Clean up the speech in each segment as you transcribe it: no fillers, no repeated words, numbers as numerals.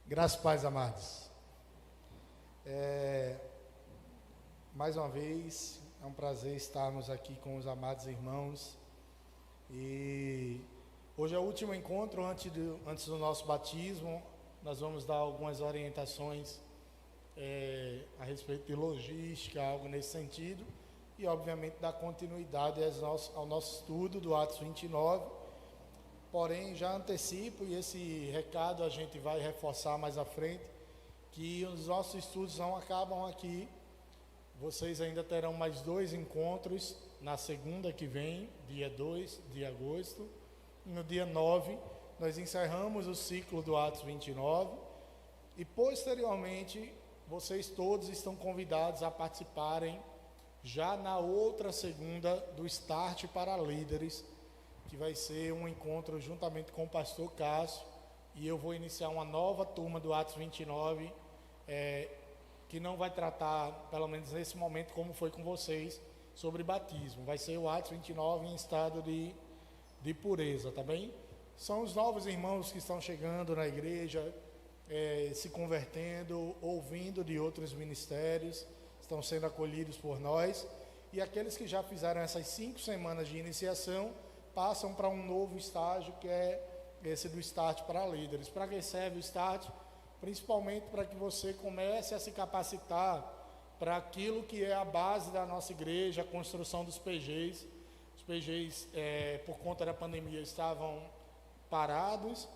Graças e paz, amados. Mais uma vez, é um prazer estarmos aqui com os amados irmãos. E hoje é o último encontro antes do nosso batismo. Nós vamos dar algumas orientações a respeito de logística, algo nesse sentido. E, obviamente, dar continuidade ao nosso estudo do Atos 29. Porém, já antecipo, e esse recado a gente vai reforçar mais à frente, que os nossos estudos não acabam aqui. Vocês ainda terão mais 2 encontros na segunda que vem, dia 2 de agosto. E no dia 9, nós encerramos o ciclo do Atos 29. E, posteriormente, vocês todos estão convidados a participarem já na outra segunda do Start para Líderes, que vai ser um encontro juntamente com o pastor Cássio, e eu vou iniciar uma nova turma do Atos 29, que não vai tratar, pelo menos nesse momento, como foi com vocês, sobre batismo. Vai ser o Atos 29 em estado de pureza, tá bem? São os novos irmãos que estão chegando na igreja, se convertendo, ouvindo de outros ministérios, estão sendo acolhidos por nós, e aqueles que já fizeram essas 5 semanas de iniciação, passam para um novo estágio, que é esse do Start para Líderes. Para que serve o Start? Principalmente para que você comece a se capacitar para aquilo que é a base da nossa igreja, a construção dos PGs. Os PGs, por conta da pandemia, estavam parados.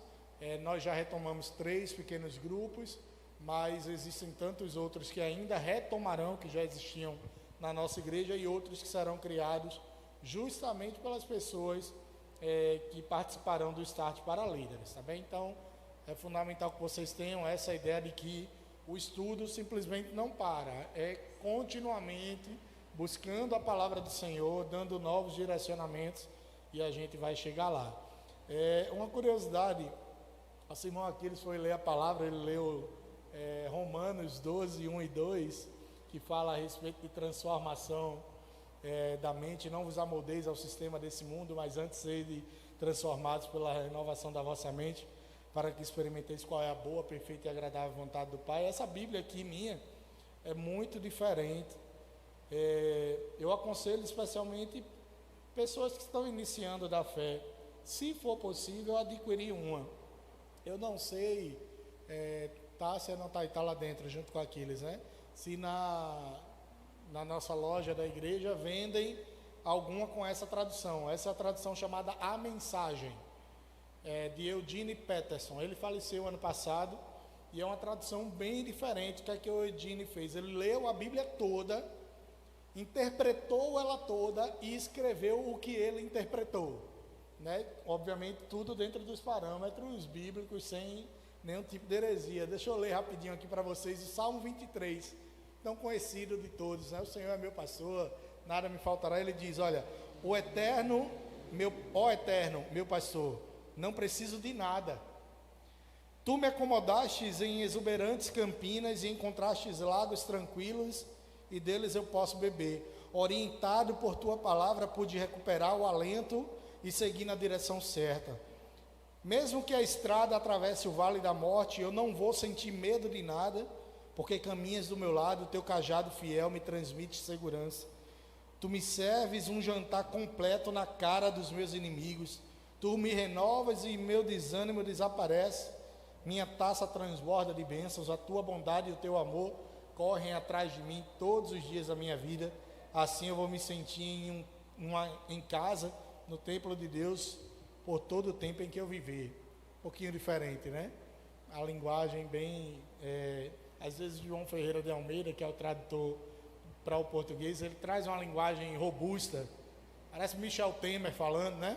Nós já retomamos 3 pequenos grupos, mas existem tantos outros que ainda retomarão, que já existiam na nossa igreja, e outros que serão criados justamente pelas pessoas que participarão do Start para Líderes, tá bem? Então, é fundamental que vocês tenham essa ideia de que o estudo simplesmente não para, é continuamente buscando a palavra do Senhor, dando novos direcionamentos, e a gente vai chegar lá. Uma curiosidade, nosso irmão Aquiles foi ler a palavra, ele leu Romanos 12, 1 e 2, que fala a respeito de transformação da mente. Não vos amoldeis ao sistema desse mundo, mas antes sede transformados pela renovação da vossa mente, para que experimenteis qual é a boa, perfeita e agradável vontade do Pai. Essa Bíblia aqui minha é muito diferente. Eu aconselho especialmente pessoas que estão iniciando da fé, se for possível, adquirir uma. Eu não sei, Tássia não está lá dentro junto com Aquiles, né? Se na nossa loja da igreja vendem alguma com essa tradução. Essa é a tradução chamada A Mensagem, de Eugene Peterson. Ele faleceu ano passado e é uma tradução bem diferente. O que é que o Eugene fez? Ele leu a Bíblia toda, interpretou ela toda e escreveu o que ele interpretou, né? Obviamente tudo dentro dos parâmetros bíblicos, sem nenhum tipo de heresia. Deixa eu ler rapidinho aqui para vocês o Salmo 23, tão conhecido de todos, né? O Senhor é meu pastor, nada me faltará. Ele diz: olha, ó eterno, meu pastor, não preciso de nada. Tu me acomodastes em exuberantes campinas e encontrastes lagos tranquilos, e deles eu posso beber. Orientado por tua palavra, pude recuperar o alento e seguir na direção certa. Mesmo que a estrada atravesse o vale da morte, eu não vou sentir medo de nada, porque caminhas do meu lado, o teu cajado fiel me transmite segurança. Tu me serves um jantar completo na cara dos meus inimigos. Tu me renovas e meu desânimo desaparece. Minha taça transborda de bênçãos. A tua bondade e o teu amor correm atrás de mim todos os dias da minha vida. Assim eu vou me sentir em casa, no templo de Deus, por todo o tempo em que eu viver. Um pouquinho diferente, né? A linguagem bem... às vezes João Ferreira de Almeida, que é o tradutor para o português, ele traz uma linguagem robusta. Parece Michel Temer falando, né?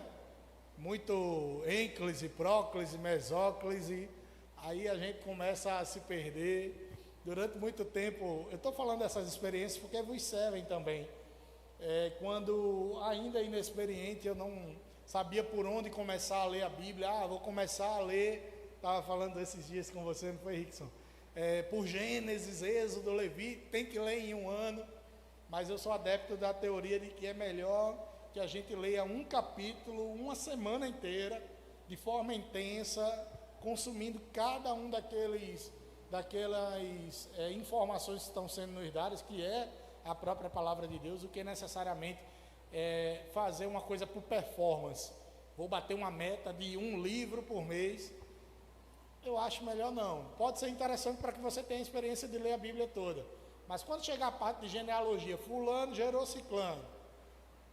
Muito ênclise, próclise, mesóclise. Aí a gente começa a se perder. Durante muito tempo, eu estou falando dessas experiências porque vos servem também. Quando ainda inexperiente, eu não sabia por onde começar a ler a Bíblia. Vou começar a ler, estava falando esses dias com você, não foi, Rickson? Por Gênesis, Êxodo, Levi, tem que ler em um ano. Mas eu sou adepto da teoria de que é melhor que a gente leia um capítulo, uma semana inteira, de forma intensa, consumindo cada um daquelas informações que estão sendo nos dadas, que é a própria palavra de Deus, do que necessariamente fazer uma coisa por performance. Vou bater uma meta de um livro por mês. Eu acho melhor não. Pode ser interessante para que você tenha a experiência de ler a Bíblia toda. Mas quando chegar a parte de genealogia, fulano gerou ciclano,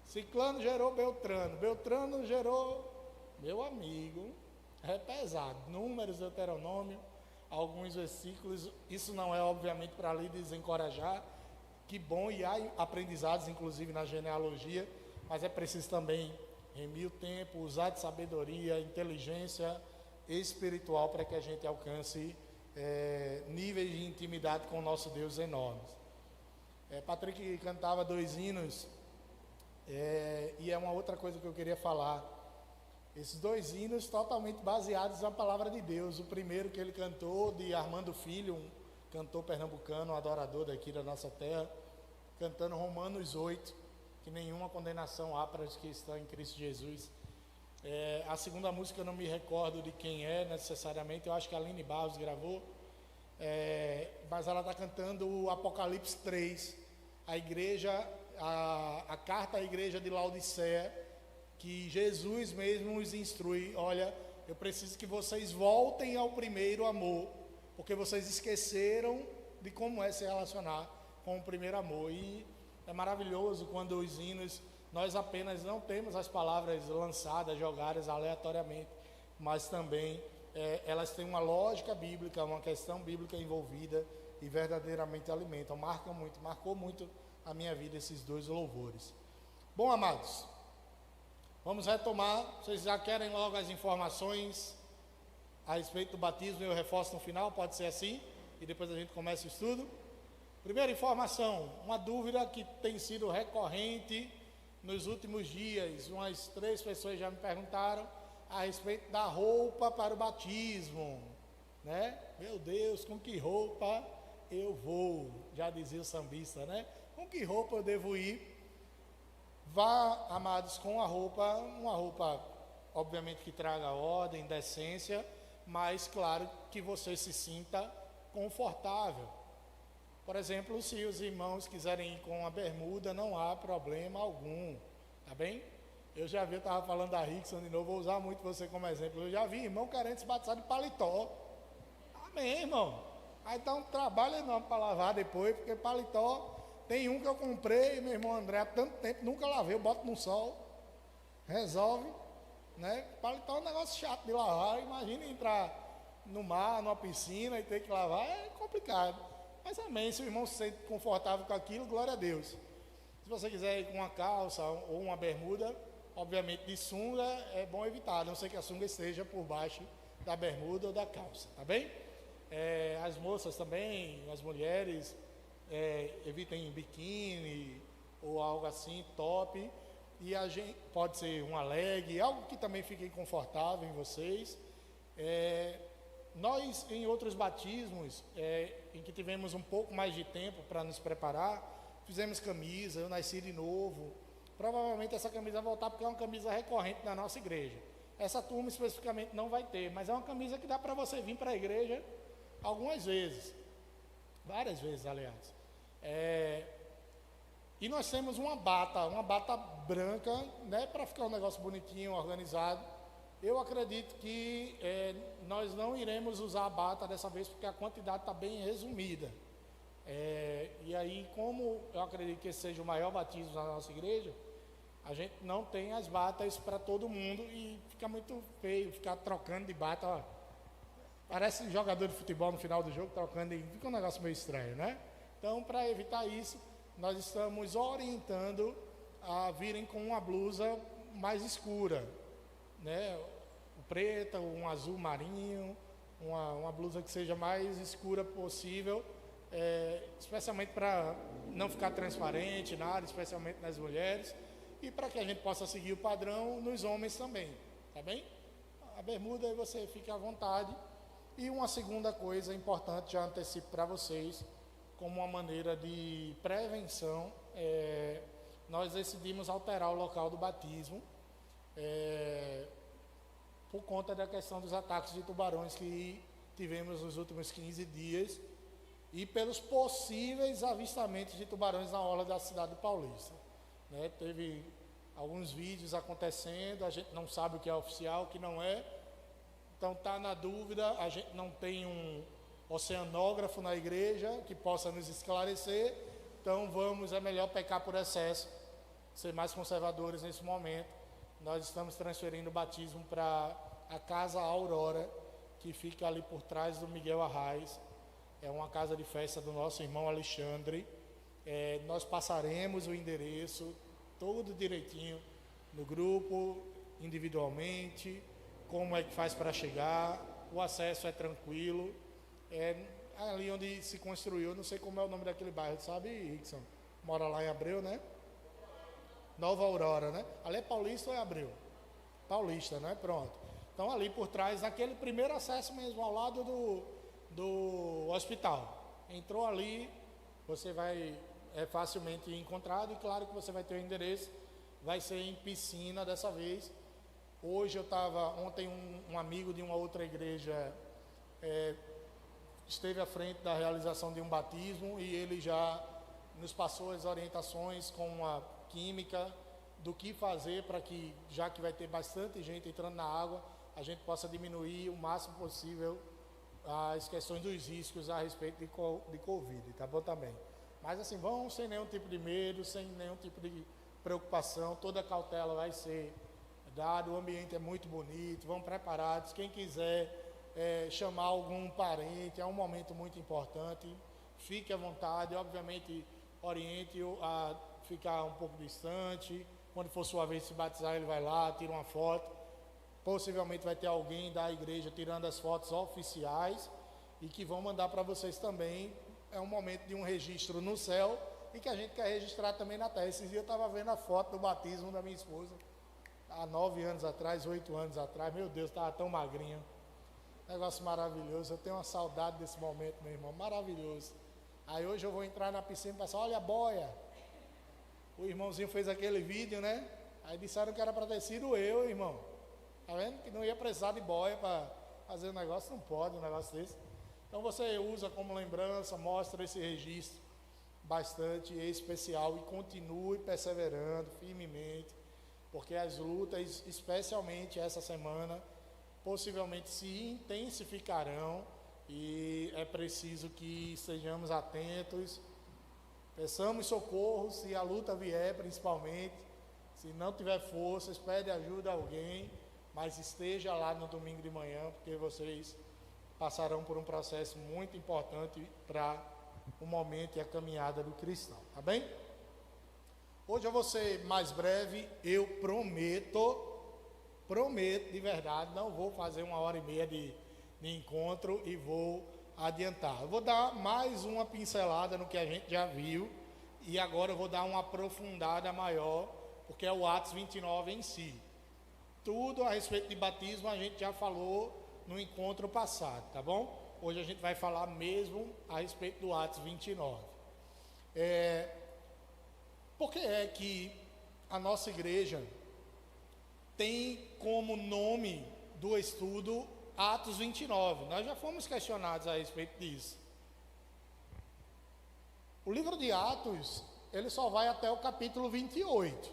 ciclano gerou Beltrano, Beltrano gerou... Meu amigo, é pesado. Números, Deuteronômio, alguns versículos. Isso não é obviamente para lhe desencorajar. Que bom, e há aprendizados inclusive na genealogia, mas é preciso também remir o tempo, usar de sabedoria, inteligência espiritual para que a gente alcance níveis de intimidade com o nosso Deus enormes. Patrick cantava 2 hinos, e é uma outra coisa que eu queria falar. Esses 2 hinos totalmente baseados na palavra de Deus. O primeiro que ele cantou, de Armando Filho, um cantor pernambucano, um adorador daqui da nossa terra, cantando Romanos 8, que nenhuma condenação há para os que estão em Cristo Jesus. A segunda música eu não me recordo de quem é necessariamente, eu acho que a Aline Barros gravou, mas ela está cantando o Apocalipse 3, a carta à igreja de Laodiceia, que Jesus mesmo os instrui: olha, eu preciso que vocês voltem ao primeiro amor, porque vocês esqueceram de como é se relacionar com o primeiro amor. E é maravilhoso quando os hinos, nós apenas não temos as palavras lançadas, jogadas aleatoriamente, mas também elas têm uma lógica bíblica, uma questão bíblica envolvida e verdadeiramente alimentam. Marcou muito a minha vida esses 2 louvores. Bom, amados, vamos retomar. Vocês já querem logo as informações a respeito do batismo? Eu reforço no final, pode ser assim, e depois a gente começa o estudo. Primeira informação, uma dúvida que tem sido recorrente nos últimos dias. Umas 3 pessoas já me perguntaram a respeito da roupa para o batismo, né? Meu Deus, com que roupa eu vou? Já dizia o sambista, né? Com que roupa eu devo ir? Vá, amados, com uma roupa obviamente que traga ordem, decência, mas claro que você se sinta confortável. Por exemplo, se os irmãos quiserem ir com uma bermuda, não há problema algum, tá bem? Eu estava falando da Rickson de novo, vou usar muito você como exemplo. Eu já vi irmão querendo se batizar de paletó. Amém, irmão? Aí dá um trabalho enorme para lavar depois, porque paletó... Tem um que eu comprei, meu irmão André, há tanto tempo, nunca lavei, eu boto no sol, resolve, né? Paletó é um negócio chato de lavar. Imagina entrar no mar, numa piscina e ter que lavar, é complicado. Mas amém, se o irmão se sente confortável com aquilo, glória a Deus. Se você quiser ir com uma calça ou uma bermuda, obviamente de sunga, é bom evitar, a não ser que a sunga esteja por baixo da bermuda ou da calça, tá bem? As moças também, as mulheres... evitem biquíni ou algo assim, top, e a gente pode ser uma leg, algo que também fique confortável em vocês. Nós em outros batismos, em que tivemos um pouco mais de tempo para nos preparar, fizemos camisa, eu nasci de novo. Provavelmente essa camisa vai voltar porque é uma camisa recorrente na nossa igreja. Essa turma especificamente não vai ter, mas é uma camisa que dá para você vir para a igreja algumas vezes, várias vezes aliás. E nós temos uma bata branca, né, para ficar um negócio bonitinho, organizado. Eu acredito que nós não iremos usar a bata dessa vez, porque a quantidade está bem resumida. E aí, como eu acredito que esse seja o maior batismo na nossa igreja, a gente não tem as batas para todo mundo e fica muito feio ficar trocando de bata. Ó. Parece jogador de futebol no final do jogo trocando, fica um negócio meio estranho, né? Então, para evitar isso, nós estamos orientando a virem com uma blusa mais escura, né? Preta, um azul marinho, uma blusa que seja mais escura possível, especialmente para não ficar transparente nada, especialmente nas mulheres, e para que a gente possa seguir o padrão nos homens também, tá bem? A bermuda aí você fica à vontade. E uma segunda coisa importante, já antecipo para vocês, como uma maneira de prevenção, nós decidimos alterar o local do batismo, por conta da questão dos ataques de tubarões que tivemos nos últimos 15 dias e pelos possíveis avistamentos de tubarões na orla da cidade paulista. Né? Teve alguns vídeos acontecendo, a gente não sabe o que é oficial, o que não é. Então está na dúvida, a gente não tem um oceanógrafo na igreja que possa nos esclarecer. Então é melhor pecar por excesso, ser mais conservadores nesse momento. Nós estamos transferindo o batismo para a Casa Aurora, que fica ali por trás do Miguel Arraes. É uma casa de festa do nosso irmão Alexandre. Nós passaremos o endereço, tudo direitinho, no grupo, individualmente, como é que faz para chegar, o acesso é tranquilo. É ali onde se construiu, não sei como é o nome daquele bairro, sabe, Rickson? Mora lá em Abreu, né? Nova Aurora, né? Ali é Paulista ou é Abreu? Paulista, né? Pronto. Então ali por trás, naquele primeiro acesso mesmo, ao lado do hospital. Entrou ali, você vai facilmente encontrado, e claro que você vai ter o endereço, vai ser em piscina dessa vez. Ontem um amigo de uma outra igreja esteve à frente da realização de um batismo e ele já nos passou as orientações com a química do que fazer para que, já que vai ter bastante gente entrando na água, a gente possa diminuir o máximo possível as questões dos riscos a respeito de Covid, tá bom também? Mas assim, vão sem nenhum tipo de medo, sem nenhum tipo de preocupação, toda a cautela vai ser dada, o ambiente é muito bonito, vão preparados, quem quiser chamar algum parente, é um momento muito importante, fique à vontade, obviamente oriente-o a ficar um pouco distante, quando for sua vez de se batizar ele vai lá, tira uma foto, possivelmente vai ter alguém da igreja tirando as fotos oficiais e que vão mandar para vocês também. É um momento de um registro no céu e que a gente quer registrar também na terra. Esses dias eu estava vendo a foto do batismo da minha esposa, há 9 anos atrás, 8 anos atrás, meu Deus, estava tão magrinho, negócio maravilhoso, eu tenho uma saudade desse momento, meu irmão, maravilhoso. Aí hoje eu vou entrar na piscina e pensar, olha a boia, o irmãozinho fez aquele vídeo, né? Aí disseram que era para ter sido eu, irmão. Tá vendo? Que não ia precisar de boia para fazer um negócio, não pode um negócio desse. Então você usa como lembrança, mostra esse registro bastante especial e continue perseverando firmemente, porque as lutas, especialmente essa semana, possivelmente se intensificarão e é preciso que estejamos atentos, peçamos socorro se a luta vier, principalmente, se não tiver forças, pede ajuda a alguém, mas esteja lá no domingo de manhã, porque vocês passarão por um processo muito importante para o momento e a caminhada do cristão, tá bem? Hoje eu vou ser mais breve, eu prometo de verdade, não vou fazer 1h30 de encontro e vou adiantar. Eu vou dar mais uma pincelada no que a gente já viu e agora eu vou dar uma aprofundada maior, porque é o Atos 29 em si. Tudo a respeito de batismo a gente já falou no encontro passado, tá bom? Hoje a gente vai falar mesmo a respeito do Atos 29. Por que é que a nossa igreja tem como nome do estudo Atos 29? Nós já fomos questionados a respeito disso. O livro de Atos, ele só vai até o capítulo 28.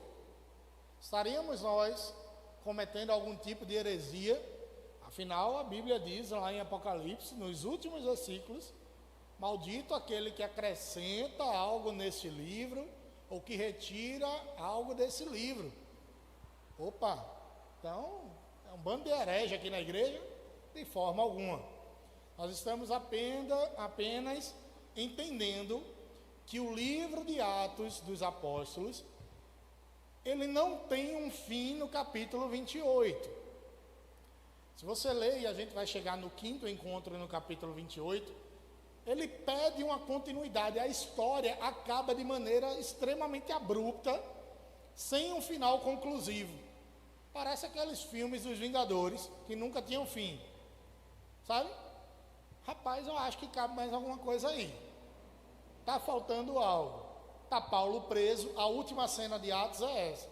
Estaríamos nós cometendo algum tipo de heresia? Afinal, a Bíblia diz lá em Apocalipse, nos últimos versículos, maldito aquele que acrescenta algo nesse livro, ou que retira algo desse livro. Opa, então, é um bando de herege aqui na igreja? De forma alguma. Nós estamos apenas entendendo que o livro de Atos dos Apóstolos, ele não tem um fim no capítulo 28. Se você ler, e a gente vai chegar no 5º encontro no capítulo 28, ele pede uma continuidade. A história acaba de maneira extremamente abrupta, sem um final conclusivo. Parece aqueles filmes dos Vingadores, que nunca tinham fim. Sabe? Rapaz, eu acho que cabe mais alguma coisa aí. Está faltando algo. Está Paulo preso, a última cena de Atos é essa.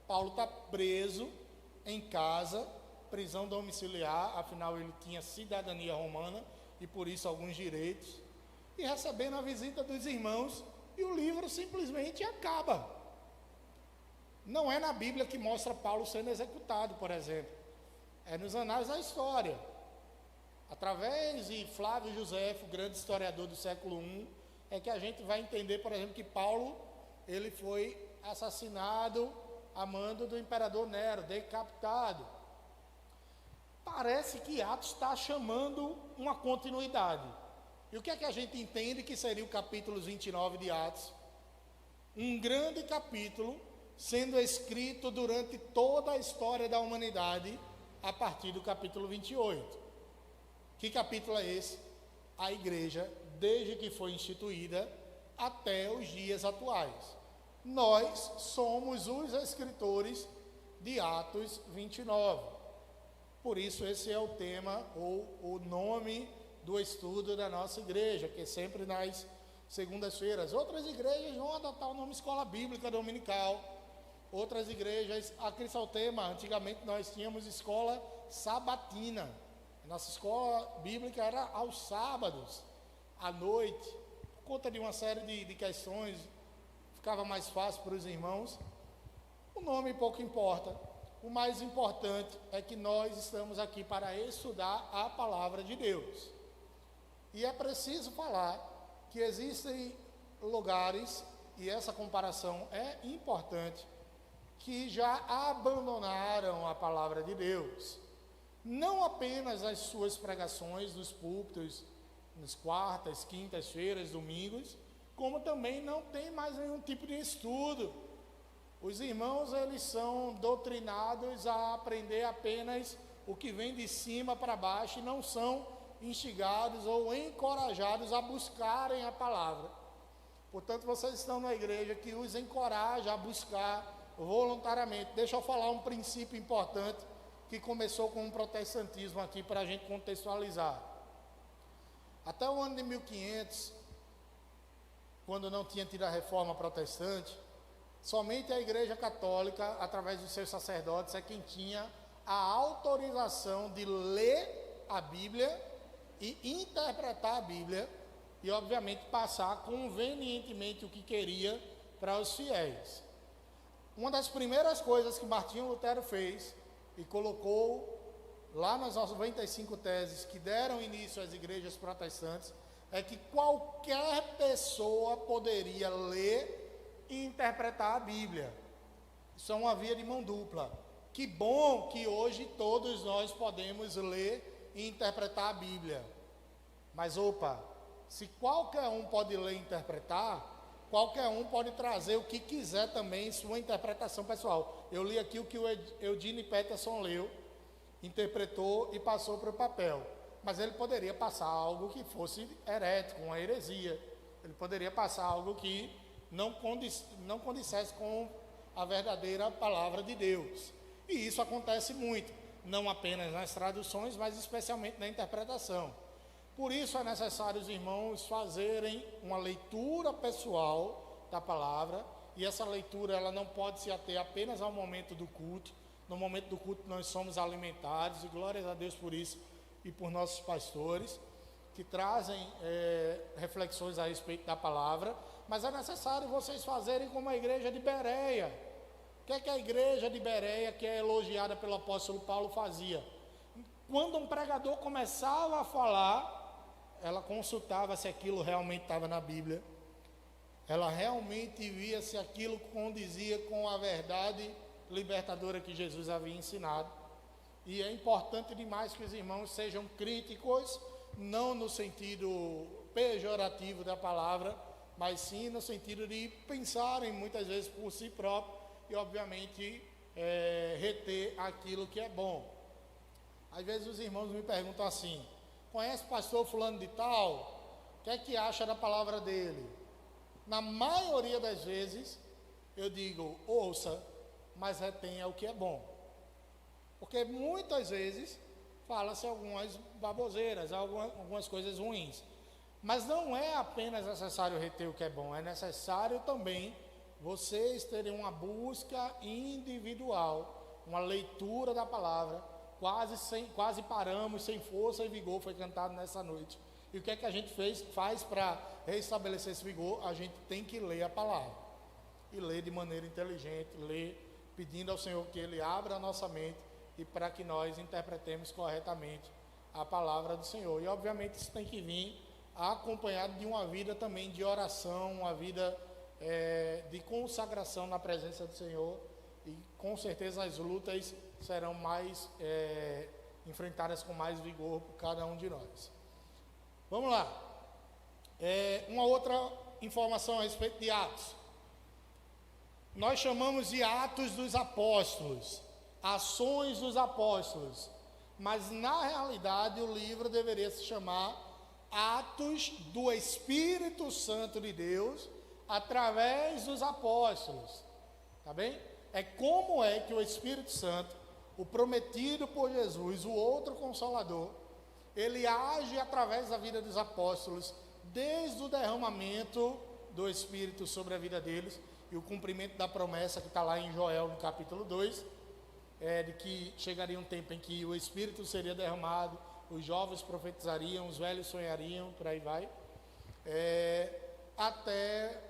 Paulo está preso em casa, prisão domiciliar, afinal ele tinha cidadania romana e por isso alguns direitos, e recebendo a visita dos irmãos, e o livro simplesmente acaba. Não é na Bíblia que mostra Paulo sendo executado, por exemplo, é nos anais da história. Através de Flávio Josefo, grande historiador do século I, é que a gente vai entender, por exemplo, que Paulo ele foi assassinado a mando do imperador Nero, decapitado. Parece que Atos está chamando uma continuidade. E o que é que a gente entende que seria o capítulo 29 de Atos? Um grande capítulo sendo escrito durante toda a história da humanidade, a partir do capítulo 28. Que capítulo é esse? A igreja, desde que foi instituída até os dias atuais. Nós somos os escritores de Atos 29. Por isso esse é o tema, ou o nome do estudo da nossa igreja, que é sempre nas segundas-feiras. Outras igrejas vão adotar o nome Escola Bíblica Dominical. Outras igrejas, aqui em Saltema, antigamente nós tínhamos escola sabatina. Nossa escola bíblica era aos sábados, à noite. Por conta de uma série de questões, ficava mais fácil para os irmãos. O nome pouco importa. O mais importante é que nós estamos aqui para estudar a palavra de Deus. E é preciso falar que existem lugares, e essa comparação é importante, que já abandonaram a palavra de Deus. Não apenas as suas pregações nos púlpitos, nas quartas, quintas-feiras, domingos, como também não tem mais nenhum tipo de estudo. Os irmãos, eles são doutrinados a aprender apenas o que vem de cima para baixo e não são instigados ou encorajados a buscarem a palavra. Portanto, vocês estão na igreja que os encoraja a buscar voluntariamente. Deixa eu falar um princípio importante que começou com o protestantismo aqui para a gente contextualizar. Até o ano de 1500, quando não tinha tido a reforma protestante, somente a igreja católica, através dos seus sacerdotes, é quem tinha a autorização de ler a Bíblia e interpretar a Bíblia e, obviamente, passar convenientemente o que queria para os fiéis. Uma das primeiras coisas que Martinho Lutero fez e colocou lá nas 95 teses que deram início às igrejas protestantes é que qualquer pessoa poderia ler e interpretar a Bíblia. Isso é uma via de mão dupla. Que bom que hoje todos nós podemos ler e interpretar a Bíblia. Mas se qualquer um pode ler e interpretar, qualquer um pode trazer o que quiser também em sua interpretação pessoal. Eu li aqui o que o Eugene Peterson leu, interpretou e passou para o papel. Mas ele poderia passar algo que fosse herético, uma heresia. Ele poderia passar algo que não condissesse com a verdadeira palavra de Deus. E isso acontece muito, não apenas nas traduções, mas especialmente na interpretação. Por isso é necessário os irmãos fazerem uma leitura pessoal da palavra, e essa leitura ela não pode se ater apenas ao momento do culto. No momento do culto nós somos alimentados, e glórias a Deus por isso, e por nossos pastores, que trazem reflexões a respeito da palavra, mas é necessário vocês fazerem como a igreja de Bereia. O que é que a igreja de Bereia, que é elogiada pelo apóstolo Paulo, fazia? Quando um pregador começava a falar, ela consultava se aquilo realmente estava na Bíblia, ela realmente via se aquilo condizia com a verdade libertadora que Jesus havia ensinado. E é importante demais que os irmãos sejam críticos, não no sentido pejorativo da palavra, mas sim no sentido de pensarem muitas vezes por si próprio e obviamente reter aquilo que é bom. Às vezes os irmãos me perguntam assim: conhece o pastor fulano de tal? O que é que acha da palavra dele? Na maioria das vezes eu digo: ouça, mas retenha o que é bom. Porque muitas vezes fala-se algumas baboseiras, algumas coisas ruins. Mas não é apenas necessário reter o que é bom, é necessário também vocês terem uma busca individual, uma leitura da palavra, quase paramos, sem força e vigor, foi cantado nessa noite. E o que é que a gente faz para restabelecer esse vigor? A gente tem que ler a palavra. E ler de maneira inteligente, ler pedindo ao Senhor que Ele abra a nossa mente e para que nós interpretemos corretamente a palavra do Senhor. E obviamente isso tem que vir acompanhado de uma vida também de oração, uma vida de consagração na presença do Senhor. E com certeza as lutas serão mais enfrentadas com mais vigor por cada um de nós. Vamos lá. Uma outra informação a respeito de Atos. Nós chamamos de Atos dos Apóstolos, ações dos apóstolos, mas na realidade o livro deveria se chamar Atos do Espírito Santo de Deus através dos apóstolos, tá bem? Como é que o Espírito Santo, o prometido por Jesus, o outro Consolador, ele age através da vida dos apóstolos, desde o derramamento do Espírito sobre a vida deles, e o cumprimento da promessa que está lá em Joel, no capítulo 2, de que chegaria um tempo em que o Espírito seria derramado, os jovens profetizariam, os velhos sonhariam, por aí vai, até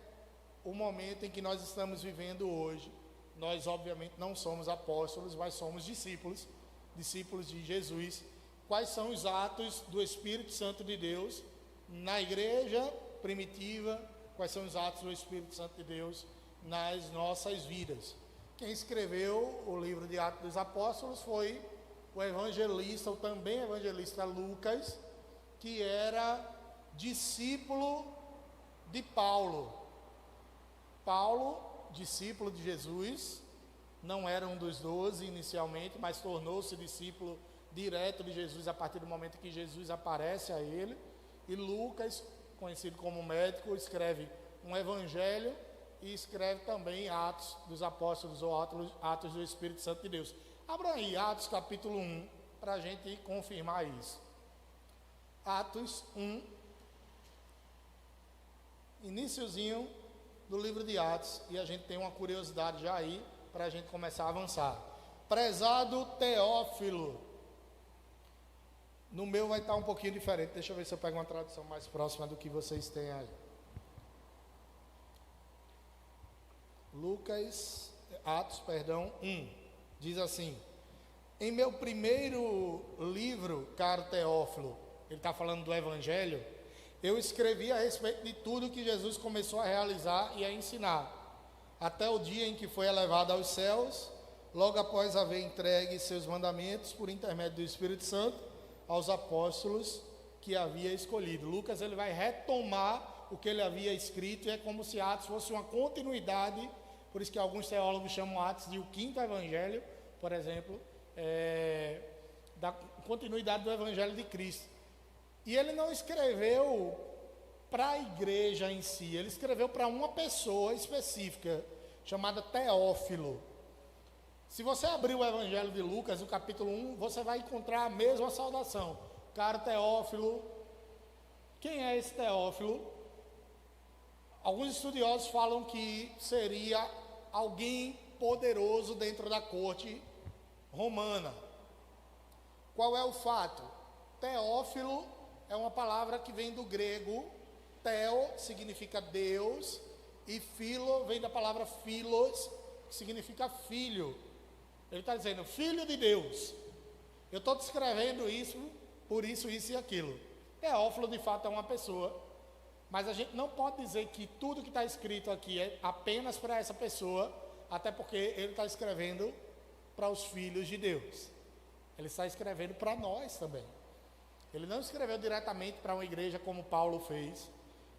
o momento em que nós estamos vivendo hoje. Nós obviamente não somos apóstolos, mas somos discípulos de Jesus. Quais são os atos do Espírito Santo de Deus na igreja primitiva? Quais são os atos do Espírito Santo de Deus nas nossas vidas? Quem escreveu o livro de Atos dos Apóstolos foi o evangelista, ou também evangelista Lucas, que era discípulo de Paulo. Paulo, discípulo de Jesus, não era um dos 12 inicialmente, mas tornou-se discípulo direto de Jesus a partir do momento que Jesus aparece a ele. E Lucas, conhecido como médico, escreve um evangelho e escreve também Atos dos Apóstolos ou Atos do Espírito Santo de Deus. Abra aí Atos capítulo 1 para a gente confirmar isso. Atos 1, iniciozinho do livro de Atos, e a gente tem uma curiosidade já aí para a gente começar a avançar. Prezado Teófilo, no meu vai estar um pouquinho diferente, deixa eu ver se eu pego uma tradução mais próxima do que vocês têm aí. Atos 1, diz assim: em meu primeiro livro, caro Teófilo, ele está falando do Evangelho, eu escrevi a respeito de tudo que Jesus começou a realizar e a ensinar, até o dia em que foi elevado aos céus, logo após haver entregue seus mandamentos por intermédio do Espírito Santo aos apóstolos que havia escolhido. Lucas ele vai retomar o que ele havia escrito, e é como se Atos fosse uma continuidade. Por isso que alguns teólogos chamam Atos de o quinto evangelho, por exemplo, da continuidade do evangelho de Cristo. E ele não escreveu para a igreja em si, ele escreveu para uma pessoa específica, chamada Teófilo. Se você abrir o evangelho de Lucas, no capítulo 1, você vai encontrar a mesma saudação. Caro Teófilo. Quem é esse Teófilo? Alguns estudiosos falam que seria alguém poderoso dentro da corte romana. Qual é o fato? Teófilo é uma palavra que vem do grego. Theo significa Deus, e filo vem da palavra philos, que significa filho. Ele está dizendo, filho de Deus. Eu estou descrevendo isso, por isso, isso e aquilo. Teófilo de fato é uma pessoa, mas a gente não pode dizer que tudo que está escrito aqui é apenas para essa pessoa, até porque ele está escrevendo para os filhos de Deus. Ele está escrevendo para nós também. Ele não escreveu diretamente para uma igreja como Paulo fez.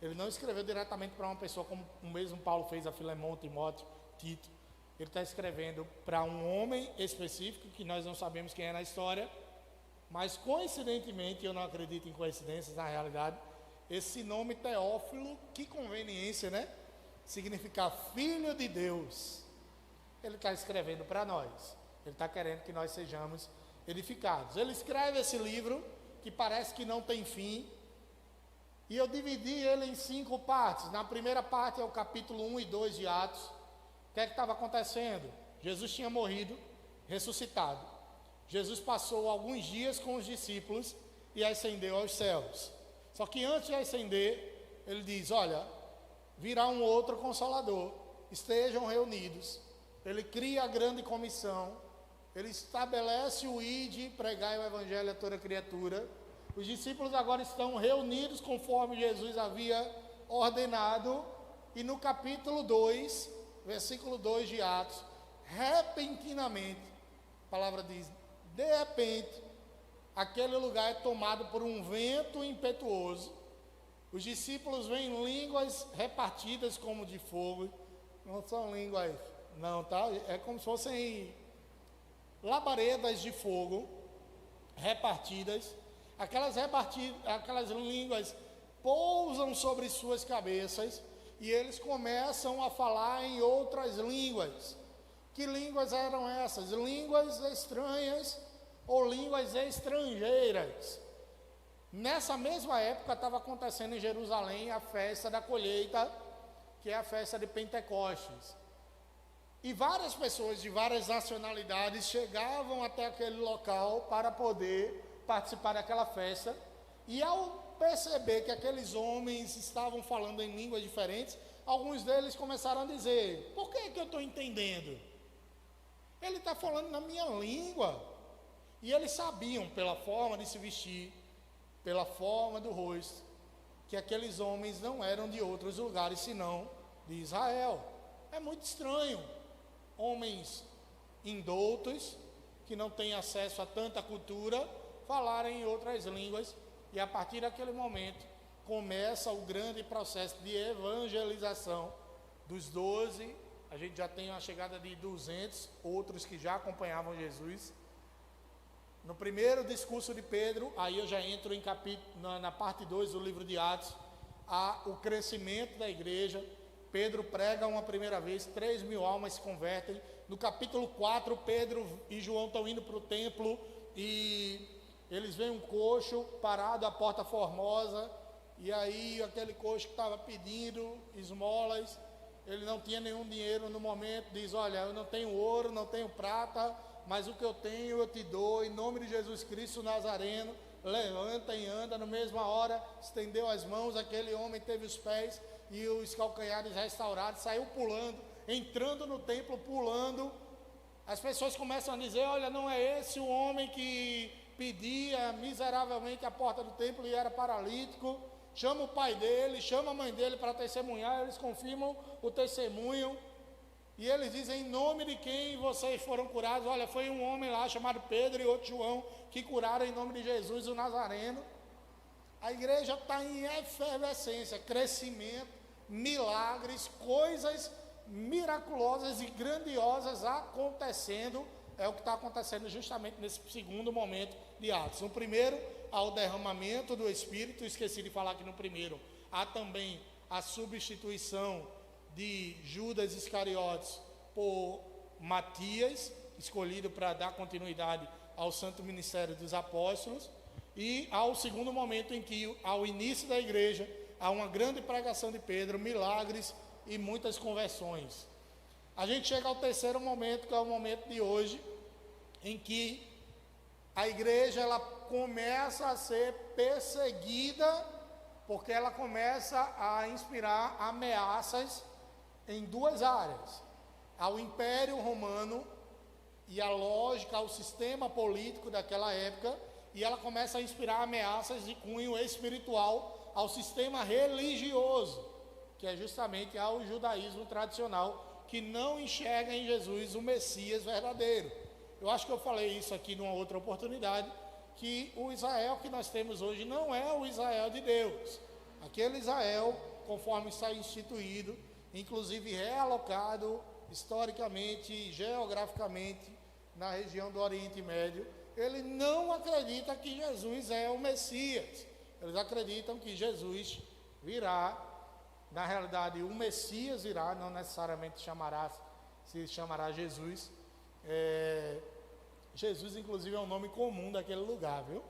Ele não escreveu diretamente para uma pessoa como o mesmo Paulo fez a Filemão, Timóteo, Tito. Ele está escrevendo para um homem específico, que nós não sabemos quem é na história, mas coincidentemente, eu não acredito em coincidências na realidade, esse nome Teófilo, que conveniência, né? Significa filho de Deus. Ele está escrevendo para nós. Ele está querendo que nós sejamos edificados. Ele escreve esse livro, que parece que não tem fim, e eu dividi ele em 5 partes. Na primeira parte é o capítulo 1 e 2 de Atos. O que é que estava acontecendo? Jesus tinha morrido, ressuscitado. Jesus passou alguns dias com os discípulos e ascendeu aos céus. Só que antes de ascender, ele diz: olha, virá um outro Consolador, estejam reunidos. Ele cria a grande comissão, ele estabelece o ide, pregai o evangelho a toda criatura. Os discípulos agora estão reunidos conforme Jesus havia ordenado, e no capítulo 2, versículo 2 de Atos, repentinamente, a palavra diz, de repente, aquele lugar é tomado por um vento impetuoso. Os discípulos veem línguas repartidas como de fogo. Não são línguas, não, tá? É como se fossem labaredas de fogo repartidas. Aquelas línguas pousam sobre suas cabeças e eles começam a falar em outras línguas. Que línguas eram essas? Línguas estranhas ou línguas estrangeiras. Nessa mesma época estava acontecendo em Jerusalém a festa da colheita, que é a festa de Pentecostes. E várias pessoas de várias nacionalidades chegavam até aquele local para poder participar daquela festa. E ao perceber que aqueles homens estavam falando em línguas diferentes, alguns deles começaram a dizer: por que eu estou entendendo? Ele está falando na minha língua. E eles sabiam, pela forma de se vestir, pela forma do rosto, que aqueles homens não eram de outros lugares senão de Israel. É muito estranho homens indoutos, que não têm acesso a tanta cultura, falarem em outras línguas. E a partir daquele momento começa o grande processo de evangelização dos 12. A gente já tem uma chegada de 200 outros que já acompanhavam Jesus. No primeiro discurso de Pedro, aí eu já entro na parte 2 do livro de Atos, o crescimento da igreja. Pedro prega uma primeira vez, 3.000 almas se convertem. No capítulo 4, Pedro e João estão indo para o templo e eles veem um coxo parado à porta formosa. E aí aquele coxo que estava pedindo esmolas, ele não tinha nenhum dinheiro no momento, diz: olha, eu não tenho ouro, não tenho prata, mas o que eu tenho eu te dou, em nome de Jesus Cristo Nazareno. Levanta e anda. Na mesma hora estendeu as mãos, aquele homem teve os pés e os calcanhares restaurados, saiu pulando, entrando no templo pulando. As pessoas começam a dizer: olha, não é esse o homem que pedia miseravelmente a porta do templo e era paralítico? Chama o pai dele, chama a mãe dele para testemunhar. Eles confirmam o testemunho e eles dizem: em nome de quem vocês foram curados? Olha, foi um homem lá chamado Pedro e outro João que curaram em nome de Jesus o Nazareno. A igreja está em efervescência, crescimento, milagres, coisas miraculosas e grandiosas acontecendo. É o que está acontecendo justamente nesse segundo momento de Atos. No primeiro, há o derramamento do Espírito. Esqueci de falar que no primeiro há também a substituição de Judas Iscariotes por Matias, escolhido para dar continuidade ao santo ministério dos apóstolos. E há o segundo momento em que, ao início da igreja, há uma grande pregação de Pedro, milagres e muitas conversões. A gente chega ao terceiro momento, que é o momento de hoje, em que a igreja ela começa a ser perseguida, porque ela começa a inspirar ameaças em duas áreas: ao Império Romano e a lógica, ao sistema político daquela época, e ela começa a inspirar ameaças de cunho espiritual ao sistema religioso, que é justamente ao judaísmo tradicional, que não enxerga em Jesus o Messias verdadeiro. Eu acho que eu falei isso aqui numa outra oportunidade, que o Israel que nós temos hoje não é o Israel de Deus. Aquele Israel, conforme está instituído, inclusive realocado historicamente, geograficamente, na região do Oriente Médio, ele não acredita que Jesus é o Messias. Eles acreditam que Jesus virá. Na realidade, o Messias virá, não necessariamente se chamará Jesus. Jesus, inclusive, é um nome comum daquele lugar, viu?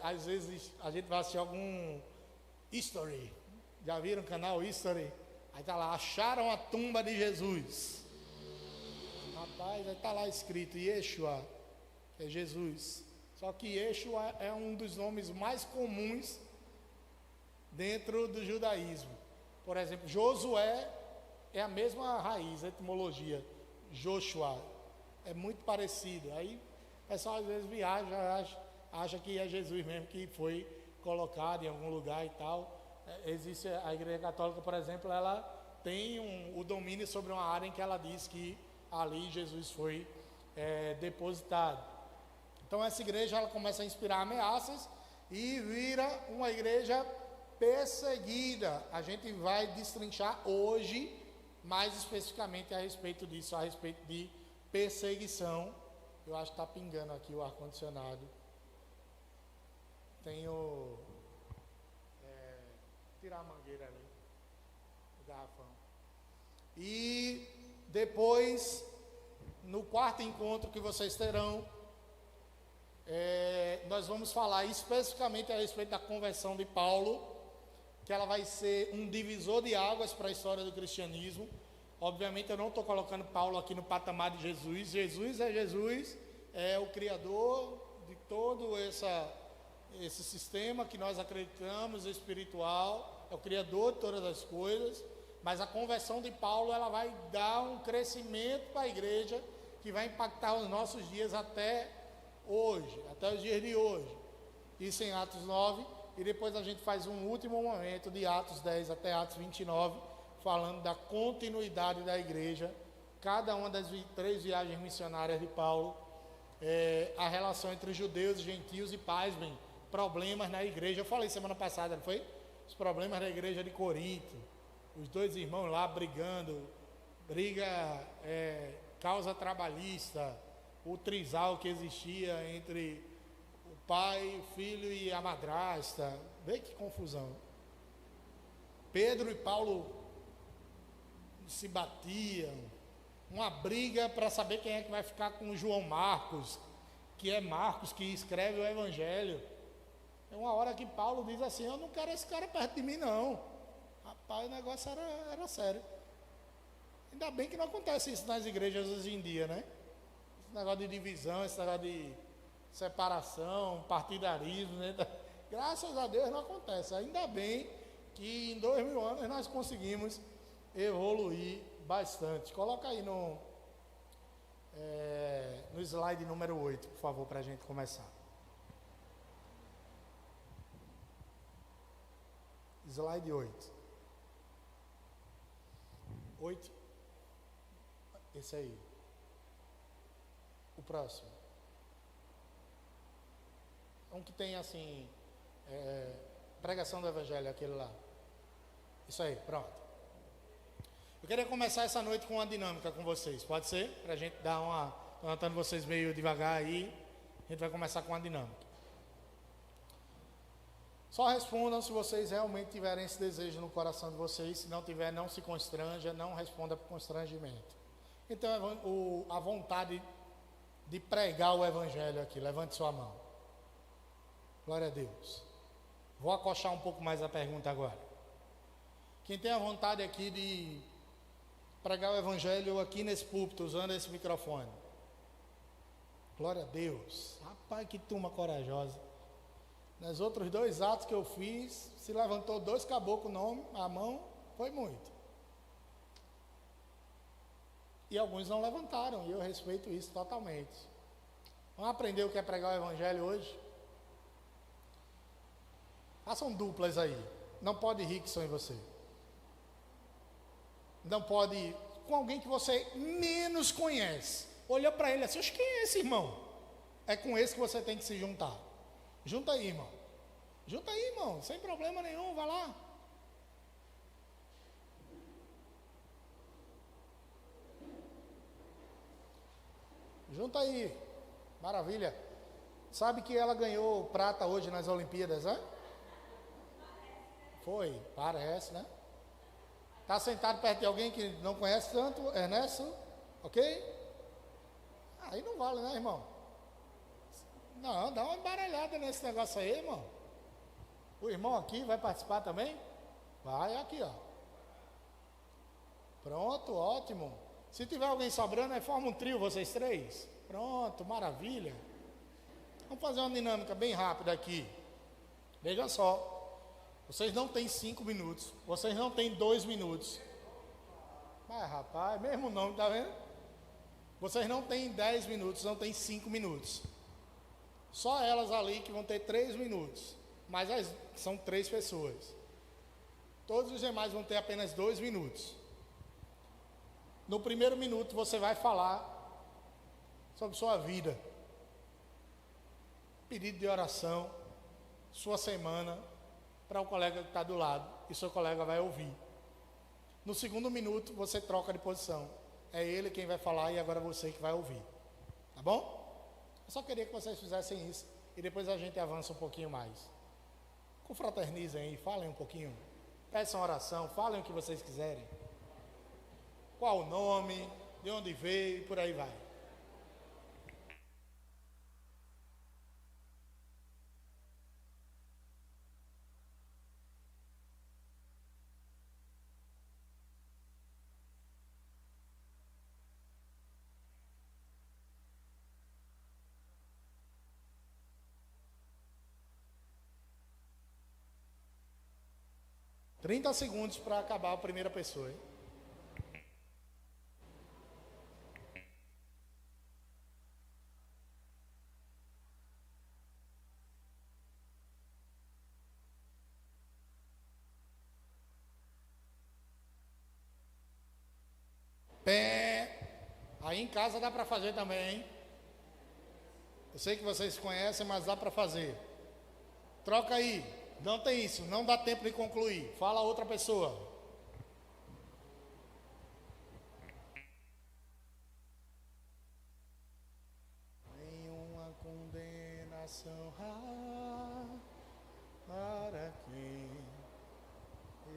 Às vezes a gente vai assistir algum History. Já viram o canal History? Aí está lá: acharam a tumba de Jesus. Rapaz, aí está lá escrito Yeshua, é Jesus. Só que Yeshua é um dos nomes mais comuns dentro do judaísmo. Por exemplo, Josué é a mesma raiz, a etimologia. Joshua é muito parecido. Aí o pessoal às vezes viaja, acha que é Jesus mesmo que foi colocado em algum lugar e tal. Existe a Igreja Católica, por exemplo, ela tem o domínio sobre uma área em que ela diz que ali Jesus foi depositado. Então essa igreja ela começa a inspirar ameaças e vira uma igreja perseguida. A gente vai destrinchar hoje mais especificamente a respeito disso, a respeito de perseguição. Eu acho que está pingando aqui o ar-condicionado. Tenho tirar a mangueira ali, o garrafão. E depois, no quarto encontro que vocês terão, nós vamos falar especificamente a respeito da conversão de Paulo, que ela vai ser um divisor de águas para a história do cristianismo. Obviamente eu não estou colocando Paulo aqui no patamar de Jesus. Jesus, é o criador de todo esse sistema que nós acreditamos espiritual, é o criador de todas as coisas. Mas a conversão de Paulo ela vai dar um crescimento para a igreja que vai impactar os nossos dias até hoje, até os dias de hoje. Isso em Atos 9, e depois a gente faz um último momento de Atos 10 até Atos 29, falando da continuidade da igreja, cada uma das 3 viagens missionárias de Paulo, a relação entre judeus, gentios e pasmem, problemas na igreja. Eu falei semana passada, não foi? Os problemas da igreja de Corinto, os 2 irmãos lá brigando, causa trabalhista, o trisal que existia entre o pai, o filho e a madrasta. Vê que confusão. Pedro e Paulo se batiam, uma briga para saber quem é que vai ficar com João Marcos, que é Marcos que escreve o Evangelho. É uma hora que Paulo diz assim: eu não quero esse cara perto de mim não. Rapaz, o negócio era sério. Ainda bem que não acontece isso nas igrejas hoje em dia, né? Esse negócio de divisão, esse negócio de separação, partidarismo, né? Graças a Deus não acontece. Ainda bem que em 2000 anos nós conseguimos evoluir bastante. Coloca aí no slide número 8, por favor, para a gente começar. Slide 8. 8. Esse aí. O próximo. Um que tem assim, pregação do Evangelho, aquele lá. Isso aí, pronto. Eu queria começar essa noite com uma dinâmica com vocês, pode ser? Para a gente dar uma... Estou notando vocês meio devagar aí. A gente vai começar com uma dinâmica. Só respondam se vocês realmente tiverem esse desejo no coração de vocês. Se não tiver, não se constranja, não responda por constrangimento. Então, a vontade de pregar o Evangelho aqui, levante sua mão. Glória a Deus. Vou acochar um pouco mais a pergunta agora. Quem tem a vontade aqui de pregar o Evangelho aqui nesse púlpito, usando esse microfone? Glória a Deus. Rapaz, que turma corajosa. Nos outros 2 atos que eu fiz, se levantou 2 caboclos a mão, foi muito. E alguns não levantaram, e eu respeito isso totalmente. Vamos aprender o que é pregar o Evangelho hoje? Façam duplas aí. Não pode Rickson em você. Não pode ir com alguém que você menos conhece. Olha para ele assim: quem é esse irmão? É com esse que você tem que se juntar. Junta aí, irmão. Junta aí, irmão. Sem problema nenhum, vai lá. Junta aí. Maravilha. Sabe que ela ganhou prata hoje nas Olimpíadas, né? Foi, parece, né? Está sentado perto de alguém que não conhece tanto, Ernesto, ok? Aí não vale, né, irmão? Não, dá uma embaralhada nesse negócio aí, irmão. O irmão aqui vai participar também? Vai aqui, ó. Pronto, ótimo. Se tiver alguém sobrando, aí forma um trio, vocês 3. Pronto, maravilha. Vamos fazer uma dinâmica bem rápida aqui. Veja só. Vocês não têm 5 minutos. Vocês não têm 2 minutos. Mas, rapaz, mesmo nome, tá vendo? Vocês não têm 10 minutos, não têm 5 minutos. Só elas ali que vão ter 3 minutos. Mas são 3 pessoas. Todos os demais vão ter apenas 2 minutos. No primeiro minuto você vai falar sobre sua vida. Pedido de oração, sua semana, para o colega que está do lado. E seu colega vai ouvir. No segundo minuto você troca de posição. É ele quem vai falar e agora você que vai ouvir. Tá bom? Eu só queria que vocês fizessem isso. E depois a gente avança um pouquinho mais. Confraternizem aí, falem um pouquinho. Peçam oração, falem o que vocês quiserem. Qual o nome, de onde veio e por aí vai. Trinta segundos para acabar a primeira pessoa, hein? Pé. Aí em casa dá para fazer também, hein? Eu sei que vocês conhecem, mas dá para fazer. Troca aí. Não tem isso, não dá tempo de concluir. Fala outra pessoa. Nenhuma condenação para quem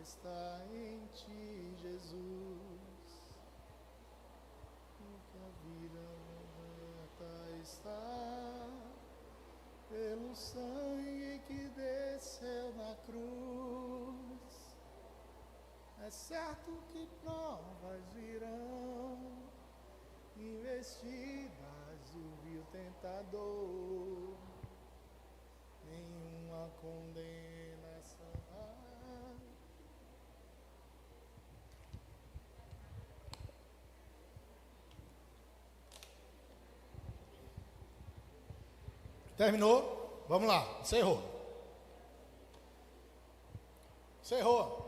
está em ti, Jesus. Que a vida liberta está pelo sangue que desceu na cruz. É certo que provas virão, investidas o vil tentador, nenhuma condenação. Terminou? Vamos lá, encerrou. Encerrou.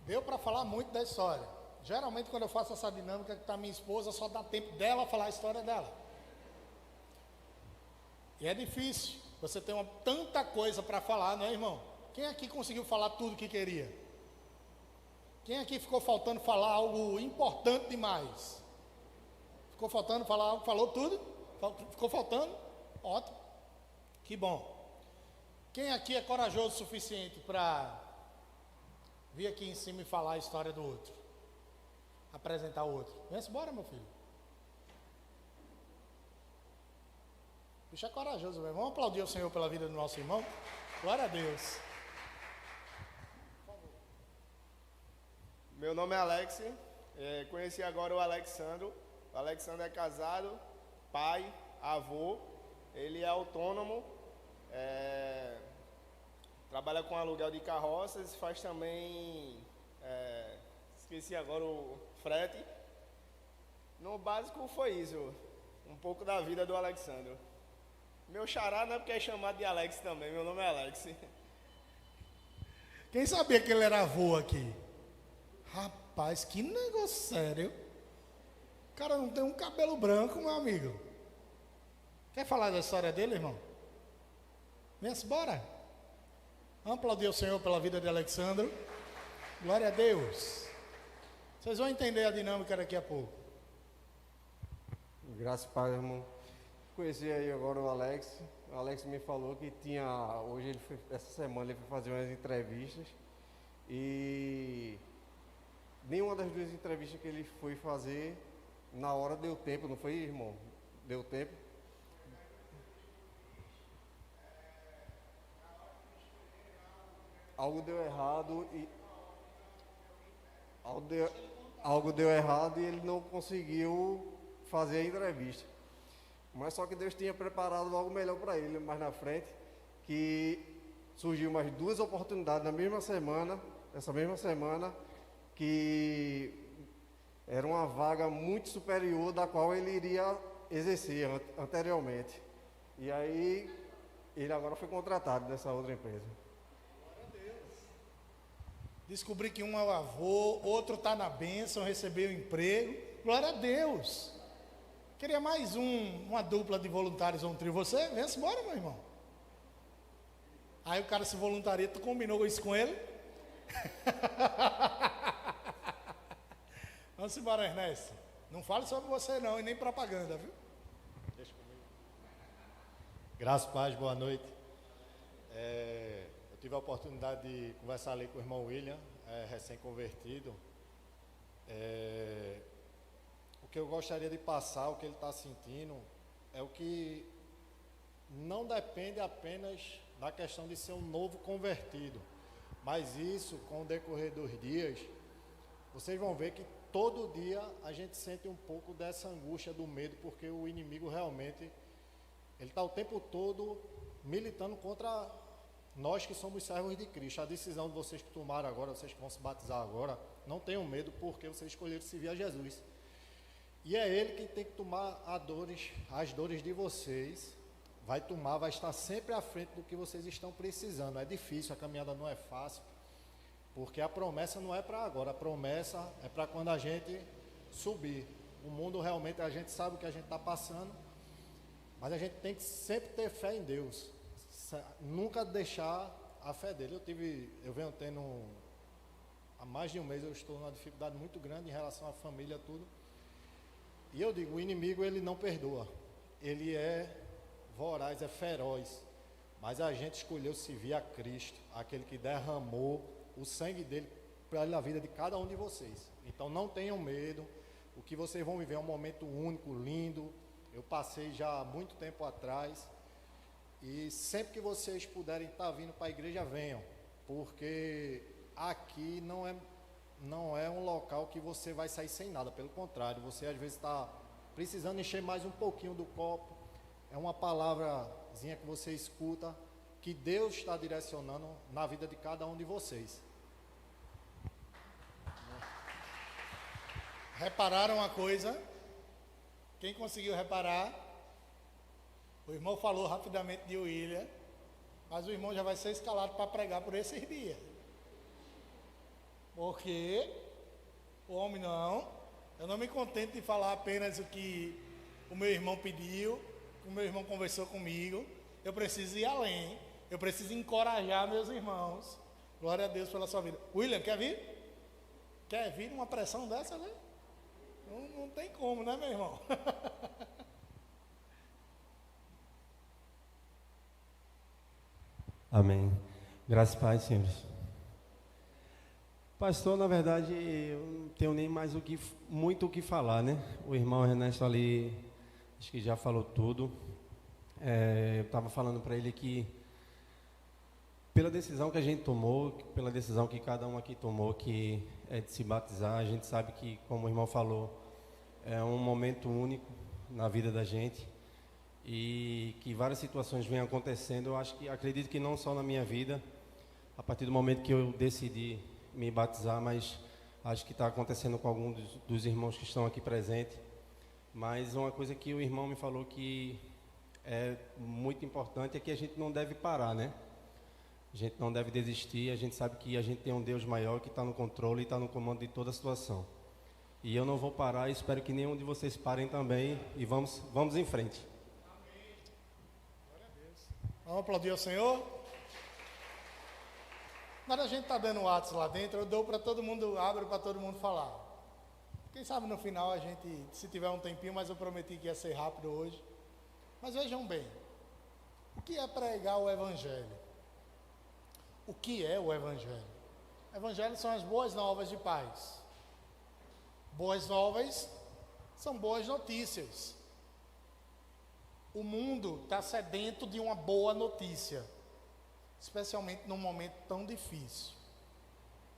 Deu para falar muito da história. Geralmente quando eu faço essa dinâmica que está minha esposa, só dá tempo dela falar a história dela. E é difícil. Você tem tanta coisa para falar, não é, irmão? Quem aqui conseguiu falar tudo que queria? Quem aqui ficou faltando falar algo importante demais? Ficou faltando falar algo? Falou tudo? Ficou faltando? Ótimo. Que bom. Quem aqui é corajoso o suficiente para vir aqui em cima e falar a história do outro? Apresentar o outro. Vem-se embora, meu filho. O bicho é corajoso mesmo. Vamos aplaudir o Senhor pela vida do nosso irmão? Glória a Deus. Meu nome é Alex. Conheci agora o Alexandro. O Alexandro é casado, pai, avô. Ele é autônomo. Trabalha com aluguel de carroças. Faz também... esqueci agora o frete. No básico foi isso. Um pouco da vida do Alexandro. Meu xará não é porque é chamado de Alex também. Meu nome é Alex. Quem sabia que ele era avô aqui? Rapaz, que negócio sério. O cara não tem um cabelo branco, meu amigo. Quer falar da história dele, irmão? Vem-se embora. Vamos aplaudir o Senhor pela vida de Alexandro. Glória a Deus. Vocês vão entender a dinâmica daqui a pouco. Graças a Deus, irmão. Conheci aí agora o Alex. O Alex me falou que hoje essa semana ele foi fazer umas entrevistas e nenhuma das duas entrevistas que ele foi fazer na hora deu tempo, não foi, irmão? Deu tempo. Algo deu errado e algo deu errado e ele não conseguiu fazer a entrevista. Mas só que Deus tinha preparado algo melhor para ele mais na frente, que surgiu mais 2 oportunidades na mesma semana, essa mesma semana, que era uma vaga muito superior da qual ele iria exercer anteriormente. E aí, ele agora foi contratado nessa outra empresa. Descobri que um é o avô, outro está na bênção, recebeu emprego. Glória a Deus. Queria mais uma dupla de voluntários ou um trio. Você? Vem-se embora, meu irmão. Aí o cara se voluntaria, tu combinou isso com ele? Vamos embora, Ernesto. Não fale sobre você não, e nem propaganda, viu? Deixa comigo. Graças, paz, boa noite. Eu tive a oportunidade de conversar ali com o irmão William, recém-convertido. O que eu gostaria de passar, o que ele está sentindo, é o que não depende apenas da questão de ser um novo convertido, mas isso, com o decorrer dos dias, vocês vão ver que todo dia a gente sente um pouco dessa angústia do medo, porque o inimigo realmente, ele está o tempo todo militando contra nós que somos servos de Cristo. A decisão de vocês que tomaram agora, vocês que vão se batizar agora, não tenham medo, porque vocês escolheram servir a Jesus. E é Ele quem tem que tomar as dores de vocês, vai estar sempre à frente do que vocês estão precisando. É difícil, a caminhada não é fácil, porque a promessa não é para agora, a promessa é para quando a gente subir. O mundo realmente, a gente sabe o que a gente está passando, mas a gente tem que sempre ter fé em Deus, nunca deixar a fé dele. Eu venho tendo, há mais de um mês eu estou numa dificuldade muito grande em relação à família, tudo. E eu digo, o inimigo ele não perdoa, ele é voraz, é feroz, mas a gente escolheu servir a Cristo, aquele que derramou o sangue dele pela vida de cada um de vocês. Então não tenham medo, o que vocês vão viver é um momento único, lindo. Eu passei já há muito tempo atrás, e sempre que vocês puderem estar vindo para a igreja, venham, porque aqui não é um local que você vai sair sem nada, pelo contrário, você às vezes está precisando encher mais um pouquinho do copo. É uma palavrazinha que você escuta, que Deus está direcionando na vida de cada um de vocês. Repararam uma coisa? Quem conseguiu reparar? O irmão falou rapidamente de William, mas o irmão já vai ser escalado para pregar por esses dias. Porque o homem eu não me contento de falar apenas o que o meu irmão pediu, o meu irmão conversou comigo. Eu preciso ir além, eu preciso encorajar meus irmãos. Glória a Deus pela sua vida. William, quer vir? Quer vir numa pressão dessa, né? Não tem como, né, meu irmão? Amém. Graças a Deus, senhores. Pastor, na verdade, eu não tenho nem mais muito o que falar, né? O irmão Ernesto ali, acho que já falou tudo. Eu estava falando para ele que, pela decisão que a gente tomou, pela decisão que cada um aqui tomou, que é de se batizar, a gente sabe que, como o irmão falou, é um momento único na vida da gente e que várias situações vêm acontecendo. Eu acredito que não só na minha vida, a partir do momento que eu decidi me batizar, mas acho que está acontecendo com alguns dos irmãos que estão aqui presentes. Mas uma coisa que o irmão me falou que é muito importante é que a gente não deve parar, né? A gente não deve desistir. A gente sabe que a gente tem um Deus maior que está no controle e está no comando de toda a situação. E eu não vou parar, espero que nenhum de vocês parem também e vamos em frente. Amém. Glória a Deus. Vamos aplaudir ao Senhor? Quando a gente está dando o atos lá dentro, eu dou para todo mundo, abro para todo mundo falar. Quem sabe no final a gente, se tiver um tempinho, mas eu prometi que ia ser rápido hoje. Mas vejam bem, o que é pregar o Evangelho? O que é o Evangelho? O Evangelho são as boas novas de paz. Boas novas são boas notícias. O mundo está sedento de uma boa notícia, especialmente num momento tão difícil.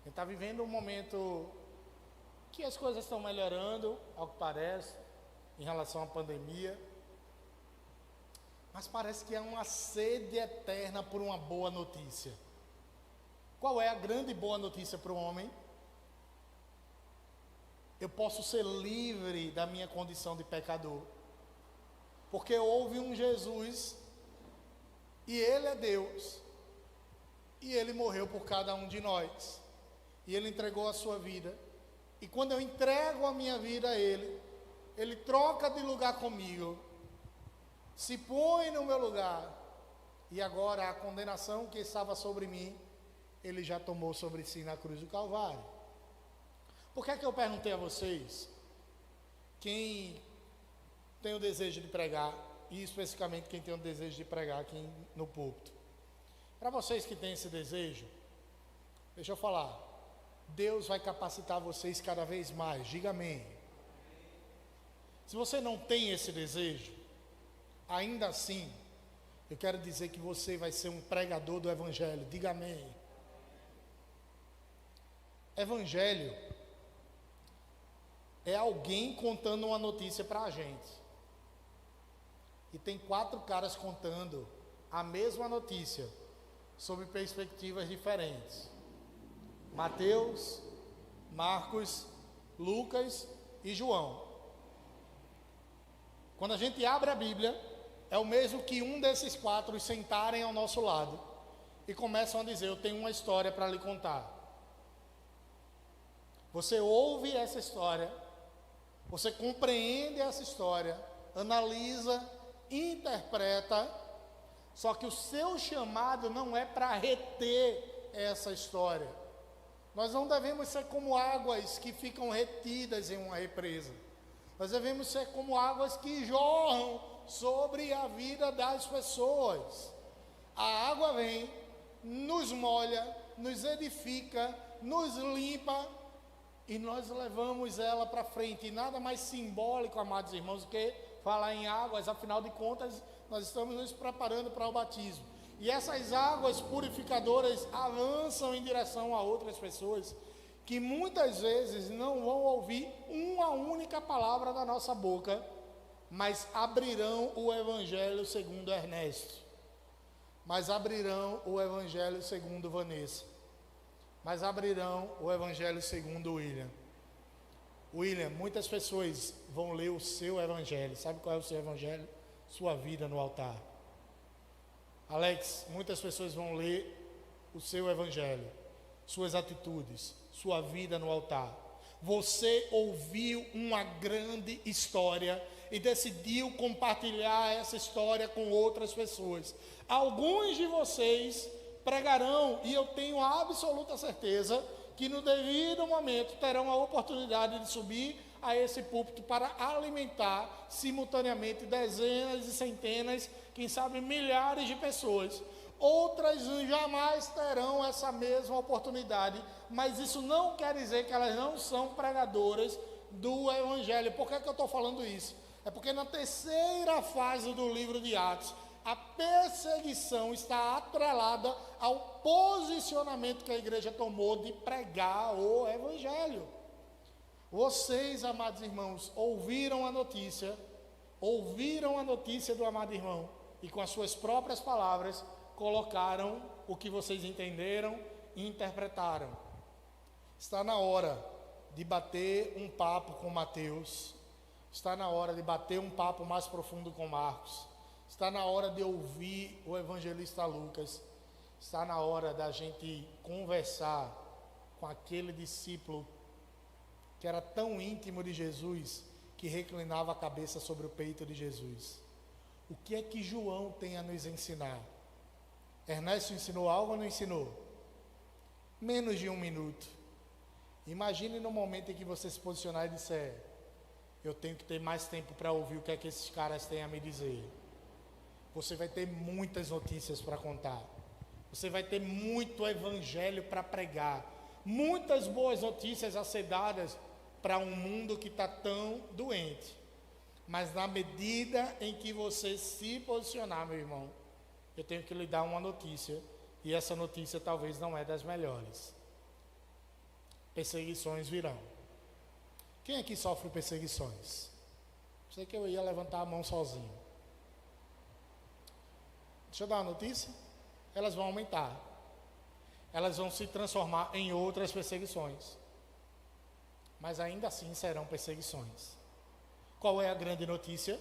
A gente está vivendo um momento que as coisas estão melhorando, ao que parece, em relação à pandemia, mas parece que há uma sede eterna por uma boa notícia. Qual é a grande boa notícia para o homem? Eu posso ser livre da minha condição de pecador, porque houve um Jesus, e Ele é Deus, e Ele morreu por cada um de nós, e Ele entregou a sua vida, e quando eu entrego a minha vida a Ele, Ele troca de lugar comigo, se põe no meu lugar, e agora a condenação que estava sobre mim, Ele já tomou sobre si na cruz do Calvário. Por que é que eu perguntei a vocês, quem tem o desejo de pregar, e especificamente quem tem o desejo de pregar aqui no púlpito? Para vocês que têm esse desejo, deixa eu falar, Deus vai capacitar vocês cada vez mais, diga amém. Se você não tem esse desejo, ainda assim, eu quero dizer que você vai ser um pregador do Evangelho, diga amém. Evangelho é alguém contando uma notícia para a gente. E tem 4 caras contando a mesma notícia, sob perspectivas diferentes. Mateus, Marcos, Lucas e João. Quando a gente abre a Bíblia, é o mesmo que um desses 4 sentarem ao nosso lado e começam a dizer: eu tenho uma história para lhe contar. Você ouve essa história, você compreende essa história, analisa, interpreta, só que o seu chamado não é para reter essa história. Nós não devemos ser como águas que ficam retidas em uma represa. Nós devemos ser como águas que jorram sobre a vida das pessoas. A água vem, nos molha, nos edifica, nos limpa, e nós levamos ela para frente. E nada mais simbólico, amados irmãos, do que falar em águas. Afinal de contas, nós estamos nos preparando para o batismo. E essas águas purificadoras avançam em direção a outras pessoas que muitas vezes não vão ouvir uma única palavra da nossa boca, mas abrirão o Evangelho segundo Ernesto, mas abrirão o Evangelho segundo Vanessa, mas abrirão o Evangelho segundo William. William, muitas pessoas vão ler o seu Evangelho. Sabe qual é o seu Evangelho? Sua vida no altar. Alex, muitas pessoas vão ler o seu Evangelho, suas atitudes, sua vida no altar. Você ouviu uma grande história e decidiu compartilhar essa história com outras pessoas. Alguns de vocês pregarão, e eu tenho a absoluta certeza que no devido momento terão a oportunidade de subir a esse púlpito para alimentar simultaneamente dezenas e centenas, quem sabe milhares de pessoas. Outras jamais terão essa mesma oportunidade, mas isso não quer dizer que elas não são pregadoras do Evangelho. Por que é que eu estou falando isso? É porque na terceira fase do livro de Atos, a perseguição está atrelada ao posicionamento que a igreja tomou de pregar o Evangelho. Vocês, amados irmãos, ouviram a notícia do amado irmão, e com as suas próprias palavras, colocaram o que vocês entenderam e interpretaram. Está na hora de bater um papo com Mateus, está na hora de bater um papo mais profundo com Marcos, está na hora de ouvir o evangelista Lucas, está na hora da gente conversar com aquele discípulo que era tão íntimo de Jesus, que reclinava a cabeça sobre o peito de Jesus. O que é que João tem a nos ensinar? Ernesto ensinou algo ou não ensinou? Menos de 1 minuto. Imagine no momento em que você se posicionar e disser: eu tenho que ter mais tempo para ouvir o que é que esses caras têm a me dizer. Você vai ter muitas notícias para contar. Você vai ter muito evangelho para pregar. Muitas boas notícias a ser dadas para um mundo que está tão doente. Mas na medida em que você se posicionar, meu irmão, eu tenho que lhe dar uma notícia, e essa notícia talvez não é das melhores. Perseguições virão. Quem aqui sofre perseguições? Sei que eu ia levantar a mão sozinho. Deixa eu dar uma notícia. Elas vão aumentar. Elas vão se transformar em outras perseguições. Mas ainda assim serão perseguições. Qual é a grande notícia?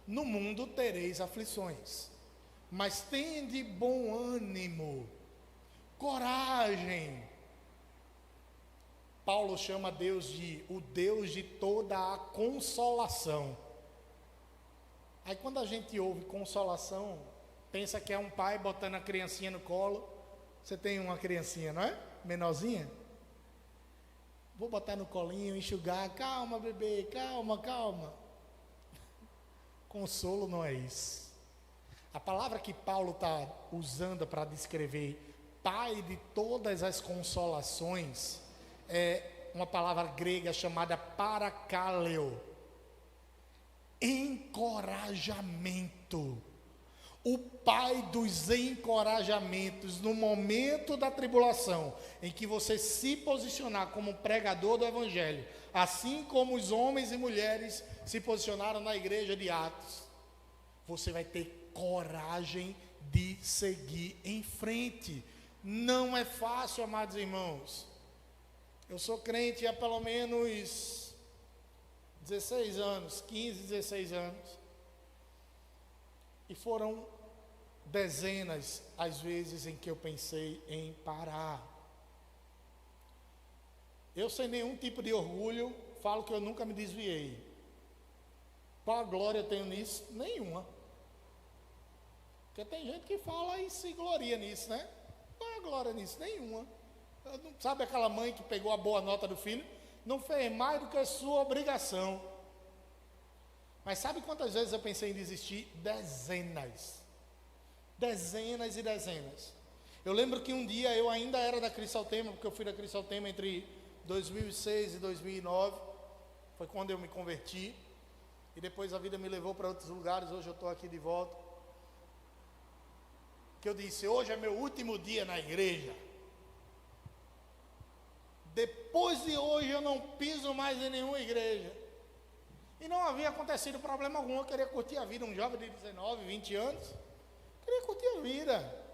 No mundo tereis aflições, mas tende bom ânimo, coragem. Paulo chama Deus de o Deus de toda a consolação. Aí quando a gente ouve consolação, pensa que é um pai botando a criancinha no colo. Você tem uma criancinha, não é? Menorzinha? Vou botar no colinho, enxugar. Calma, bebê, calma, calma. Consolo não é isso. A palavra que Paulo está usando para descrever pai de todas as consolações é uma palavra grega chamada parakaleo. Encorajamento. O pai dos encorajamentos no momento da tribulação, em que você se posicionar como pregador do evangelho, assim como os homens e mulheres se posicionaram na igreja de Atos, você vai ter coragem de seguir em frente. Não é fácil, amados irmãos. Eu sou crente há pelo menos 16 anos, 15, 16 anos. E foram dezenas as vezes em que eu pensei em parar. Eu, sem nenhum tipo de orgulho, falo que eu nunca me desviei. Qual glória eu tenho nisso? Nenhuma. Porque tem gente que fala e se gloria nisso, né? Qual é a glória nisso? Nenhuma. Sabe aquela mãe que pegou a boa nota do filho? Não fez mais do que a sua obrigação. Mas sabe quantas vezes eu pensei em desistir? Dezenas. Dezenas e dezenas. Eu lembro que um dia eu ainda era da Cristaltema, porque eu fui da Cristaltema entre 2006 e 2009. Foi quando eu me converti. E depois a vida me levou para outros lugares. Hoje eu estou aqui de volta. Que eu disse, hoje é meu último dia na igreja. Depois de hoje eu não piso mais em nenhuma igreja. E não havia acontecido problema algum. Eu queria curtir a vida, um jovem de 19, 20 anos. Queria curtir a vida.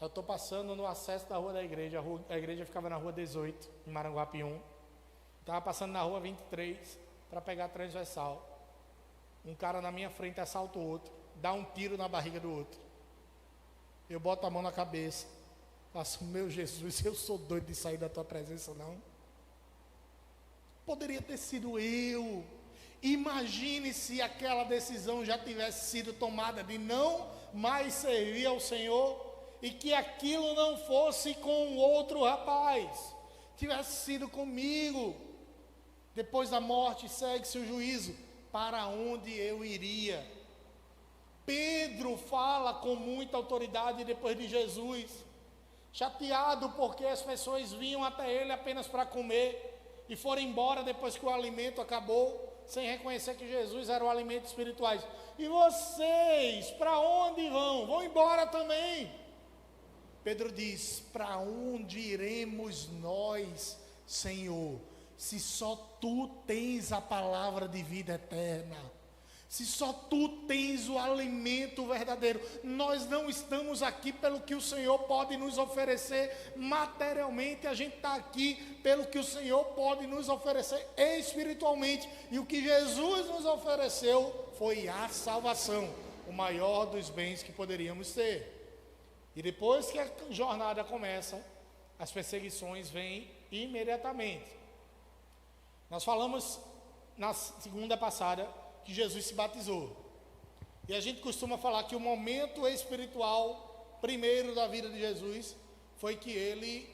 Eu estou passando no acesso da rua da igreja. A igreja ficava na rua 18, em Maranguapium. Estava passando na rua 23 para pegar a transversal. Um cara na minha frente assalta o outro, dá um tiro na barriga do outro. Eu boto a mão na cabeça. Faço, meu Jesus, eu sou doido de sair da tua presença, não. Poderia ter sido eu. Imagine se aquela decisão já tivesse sido tomada de não mais servir ao Senhor e que aquilo não fosse com o outro rapaz, tivesse sido comigo. Depois da morte segue-se o juízo. Para onde eu iria? Pedro fala com muita autoridade depois de Jesus, chateado porque as pessoas vinham até ele apenas para comer e foram embora depois que o alimento acabou, sem reconhecer que Jesus era o alimento espiritual. E vocês, para onde vão? Vão embora também. Pedro diz, para onde iremos nós, Senhor, se só Tu tens a palavra de vida eterna? Se só Tu tens o alimento verdadeiro. Nós não estamos aqui pelo que o Senhor pode nos oferecer materialmente. A gente está aqui pelo que o Senhor pode nos oferecer espiritualmente. E o que Jesus nos ofereceu foi a salvação, o maior dos bens que poderíamos ter. E depois que a jornada começa, as perseguições vêm imediatamente. Nós falamos na segunda passada que Jesus se batizou. E a gente costuma falar que o momento espiritual primeiro da vida de Jesus foi que ele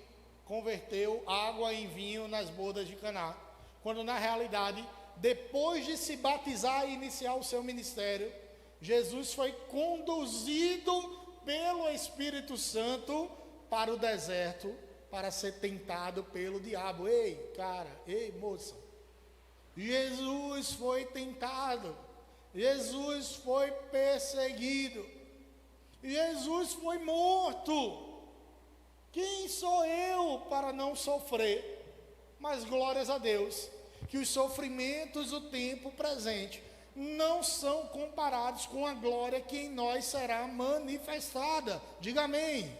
converteu água em vinho nas bodas de Caná. Quando na realidade, depois de se batizar e iniciar o seu ministério, Jesus foi conduzido pelo Espírito Santo para o deserto para ser tentado pelo diabo. Ei, cara, ei, moça. Jesus foi tentado, Jesus foi perseguido, Jesus foi morto. Quem sou eu para não sofrer? Mas glórias a Deus, que os sofrimentos do tempo presente não são comparados com a glória que em nós será manifestada. Diga amém.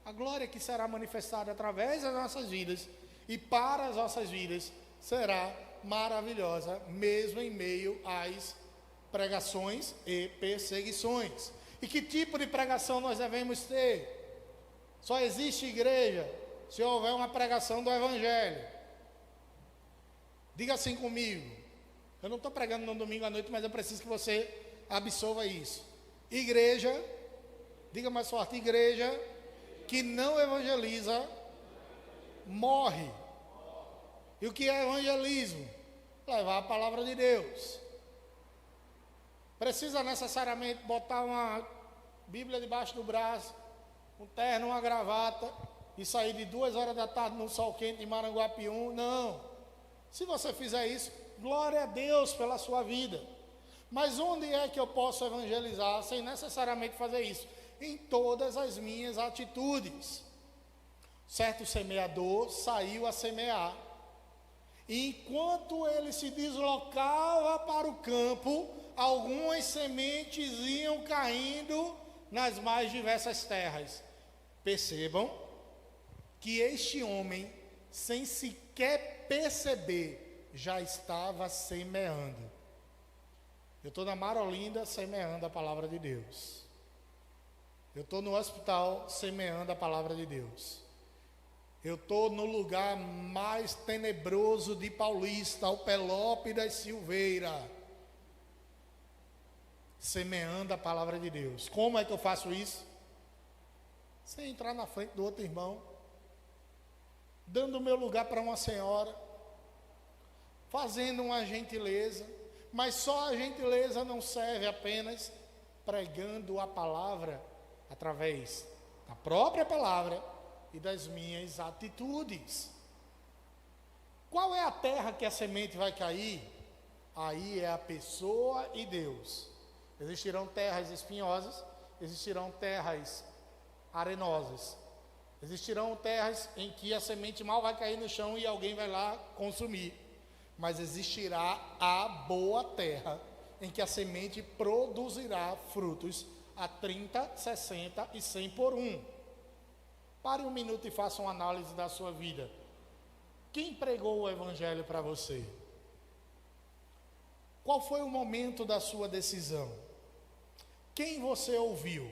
A glória que será manifestada através das nossas vidas e para as nossas vidas será maravilhosa, mesmo em meio às pregações e perseguições. E que tipo de pregação nós devemos ter? Só existe igreja se houver uma pregação do Evangelho. Diga assim comigo. Eu não estou pregando no domingo à noite, mas eu preciso que você absorva isso. Igreja, diga mais forte, igreja que não evangeliza, morre. E o que é evangelismo? Levar a palavra de Deus. Precisa necessariamente botar uma Bíblia debaixo do braço, um terno, uma gravata e sair de 2 horas da tarde no sol quente em Maranguapium? Não. Se você fizer isso, glória a Deus pela sua vida. Mas onde é que eu posso evangelizar sem necessariamente fazer isso? Em todas as minhas atitudes. Certo semeador saiu a semear. E enquanto ele se deslocava para o campo, algumas sementes iam caindo nas mais diversas terras. Percebam que este homem, sem sequer perceber, já estava semeando. Eu estou na Mar Olinda semeando a palavra de Deus. Eu estou no hospital semeando a palavra de Deus. Eu estou no lugar mais tenebroso de Paulista, o Pelópidas Silveira, semeando a palavra de Deus. Como é que eu faço isso? Sem entrar na frente do outro irmão, dando o meu lugar para uma senhora, fazendo uma gentileza, mas só a gentileza não serve apenas pregando a palavra através da própria palavra e das minhas atitudes. Qual é a terra que a semente vai cair? Aí é a pessoa e Deus. Existirão terras espinhosas, existirão terras arenosas, existirão terras em que a semente mal vai cair no chão e alguém vai lá consumir, mas existirá a boa terra, em que a semente produzirá frutos a 30, 60 e 100 por um. Pare um minuto e faça uma análise da sua vida. Quem pregou o Evangelho para você? Qual foi o momento da sua decisão? Quem você ouviu?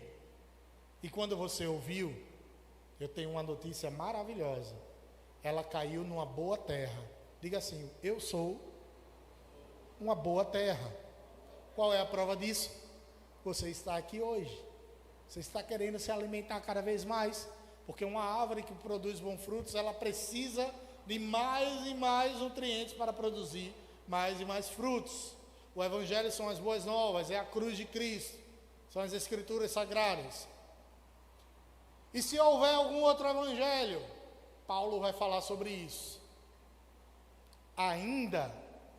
E quando você ouviu, eu tenho uma notícia maravilhosa. Ela caiu numa boa terra. Diga assim: eu sou uma boa terra. Qual é a prova disso? Você está aqui hoje. Você está querendo se alimentar cada vez mais, porque uma árvore que produz bons frutos, ela precisa de mais e mais nutrientes para produzir mais e mais frutos. O Evangelho são as boas novas, é a cruz de Cristo, são as Escrituras Sagradas. E se houver algum outro Evangelho, Paulo vai falar sobre isso. Ainda,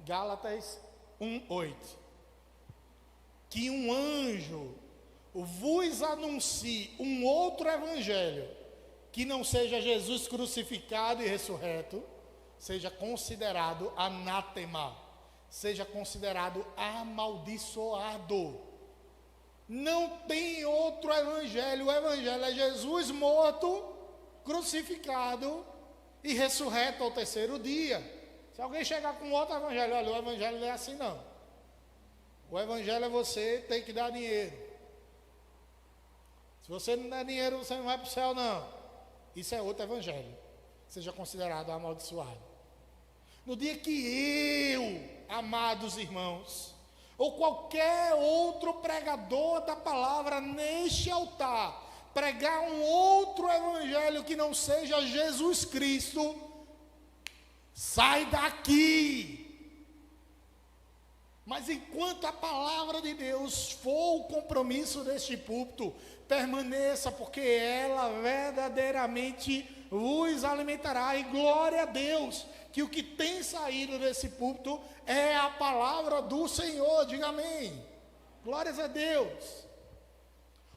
Gálatas 1:8, que um anjo vos anuncie um outro Evangelho, que não seja Jesus crucificado e ressurreto, seja considerado anátema, seja considerado amaldiçoado. Não tem outro evangelho. O evangelho é Jesus morto, crucificado e ressurreto ao terceiro dia. Se alguém chegar com outro evangelho, olha, o evangelho não é assim não. O evangelho é você ter que dar dinheiro. Se você não der dinheiro, você não vai para o céu não. Isso é outro evangelho. Seja considerado amaldiçoado. No dia que eu, amados irmãos, ou qualquer outro pregador da palavra neste altar, pregar um outro evangelho que não seja Jesus Cristo, sai daqui. Mas enquanto a palavra de Deus for o compromisso deste púlpito, permaneça, porque ela verdadeiramente vos alimentará. E glória a Deus, que o que tem saído desse púlpito é a palavra do Senhor. Diga amém. Glórias a Deus.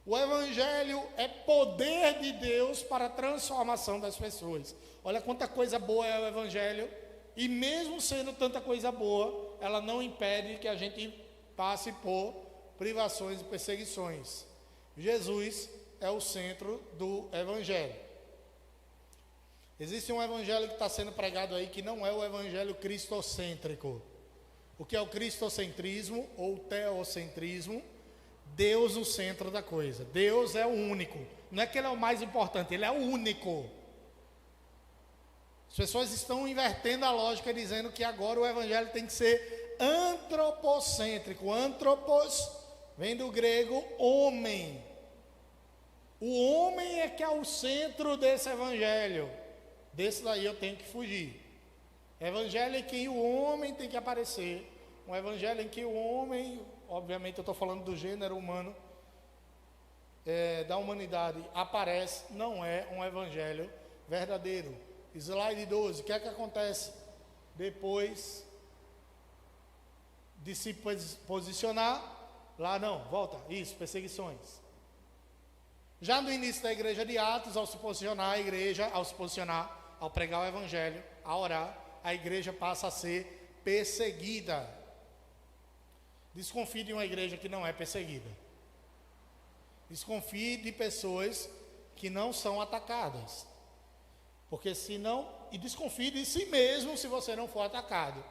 O Evangelho é poder de Deus para a transformação das pessoas. Olha quanta coisa boa é o Evangelho. E mesmo sendo tanta coisa boa, ela não impede que a gente passe por privações e perseguições. Jesus é o centro do evangelho. Existe um evangelho que está sendo pregado aí que não é o evangelho cristocêntrico. O que é o cristocentrismo ou teocentrismo? Deus o centro da coisa. Deus é o único. Não é que ele é o mais importante, ele é o único. As pessoas estão invertendo a lógica, dizendo que agora o evangelho tem que ser antropocêntrico. Antropos vem do grego homem. O homem é que é o centro desse evangelho. Desse daí eu tenho que fugir. Evangelho em que o homem tem que aparecer. Um evangelho em que o homem, obviamente eu estou falando do gênero humano, da humanidade, aparece, não é um evangelho verdadeiro. Slide 12, o que é que acontece depois de se posicionar? Lá não, volta, isso, perseguições. Já no início da igreja de Atos, ao se posicionar a igreja, ao pregar o evangelho, a orar, a igreja passa a ser perseguida. Desconfie de uma igreja que não é perseguida. Desconfie de pessoas que não são atacadas. Porque se não, e desconfie de si mesmo se você não for atacado.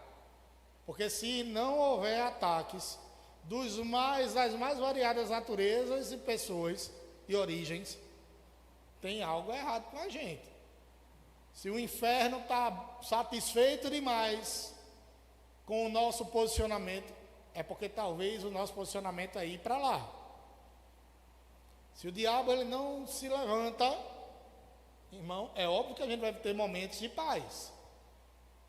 Porque se não houver ataques das mais variadas naturezas e pessoas e origens, tem algo errado com a gente. Se o inferno está satisfeito demais com o nosso posicionamento, é porque talvez o nosso posicionamento é ir para lá. Se o diabo ele não se levanta, irmão, é óbvio que a gente vai ter momentos de paz.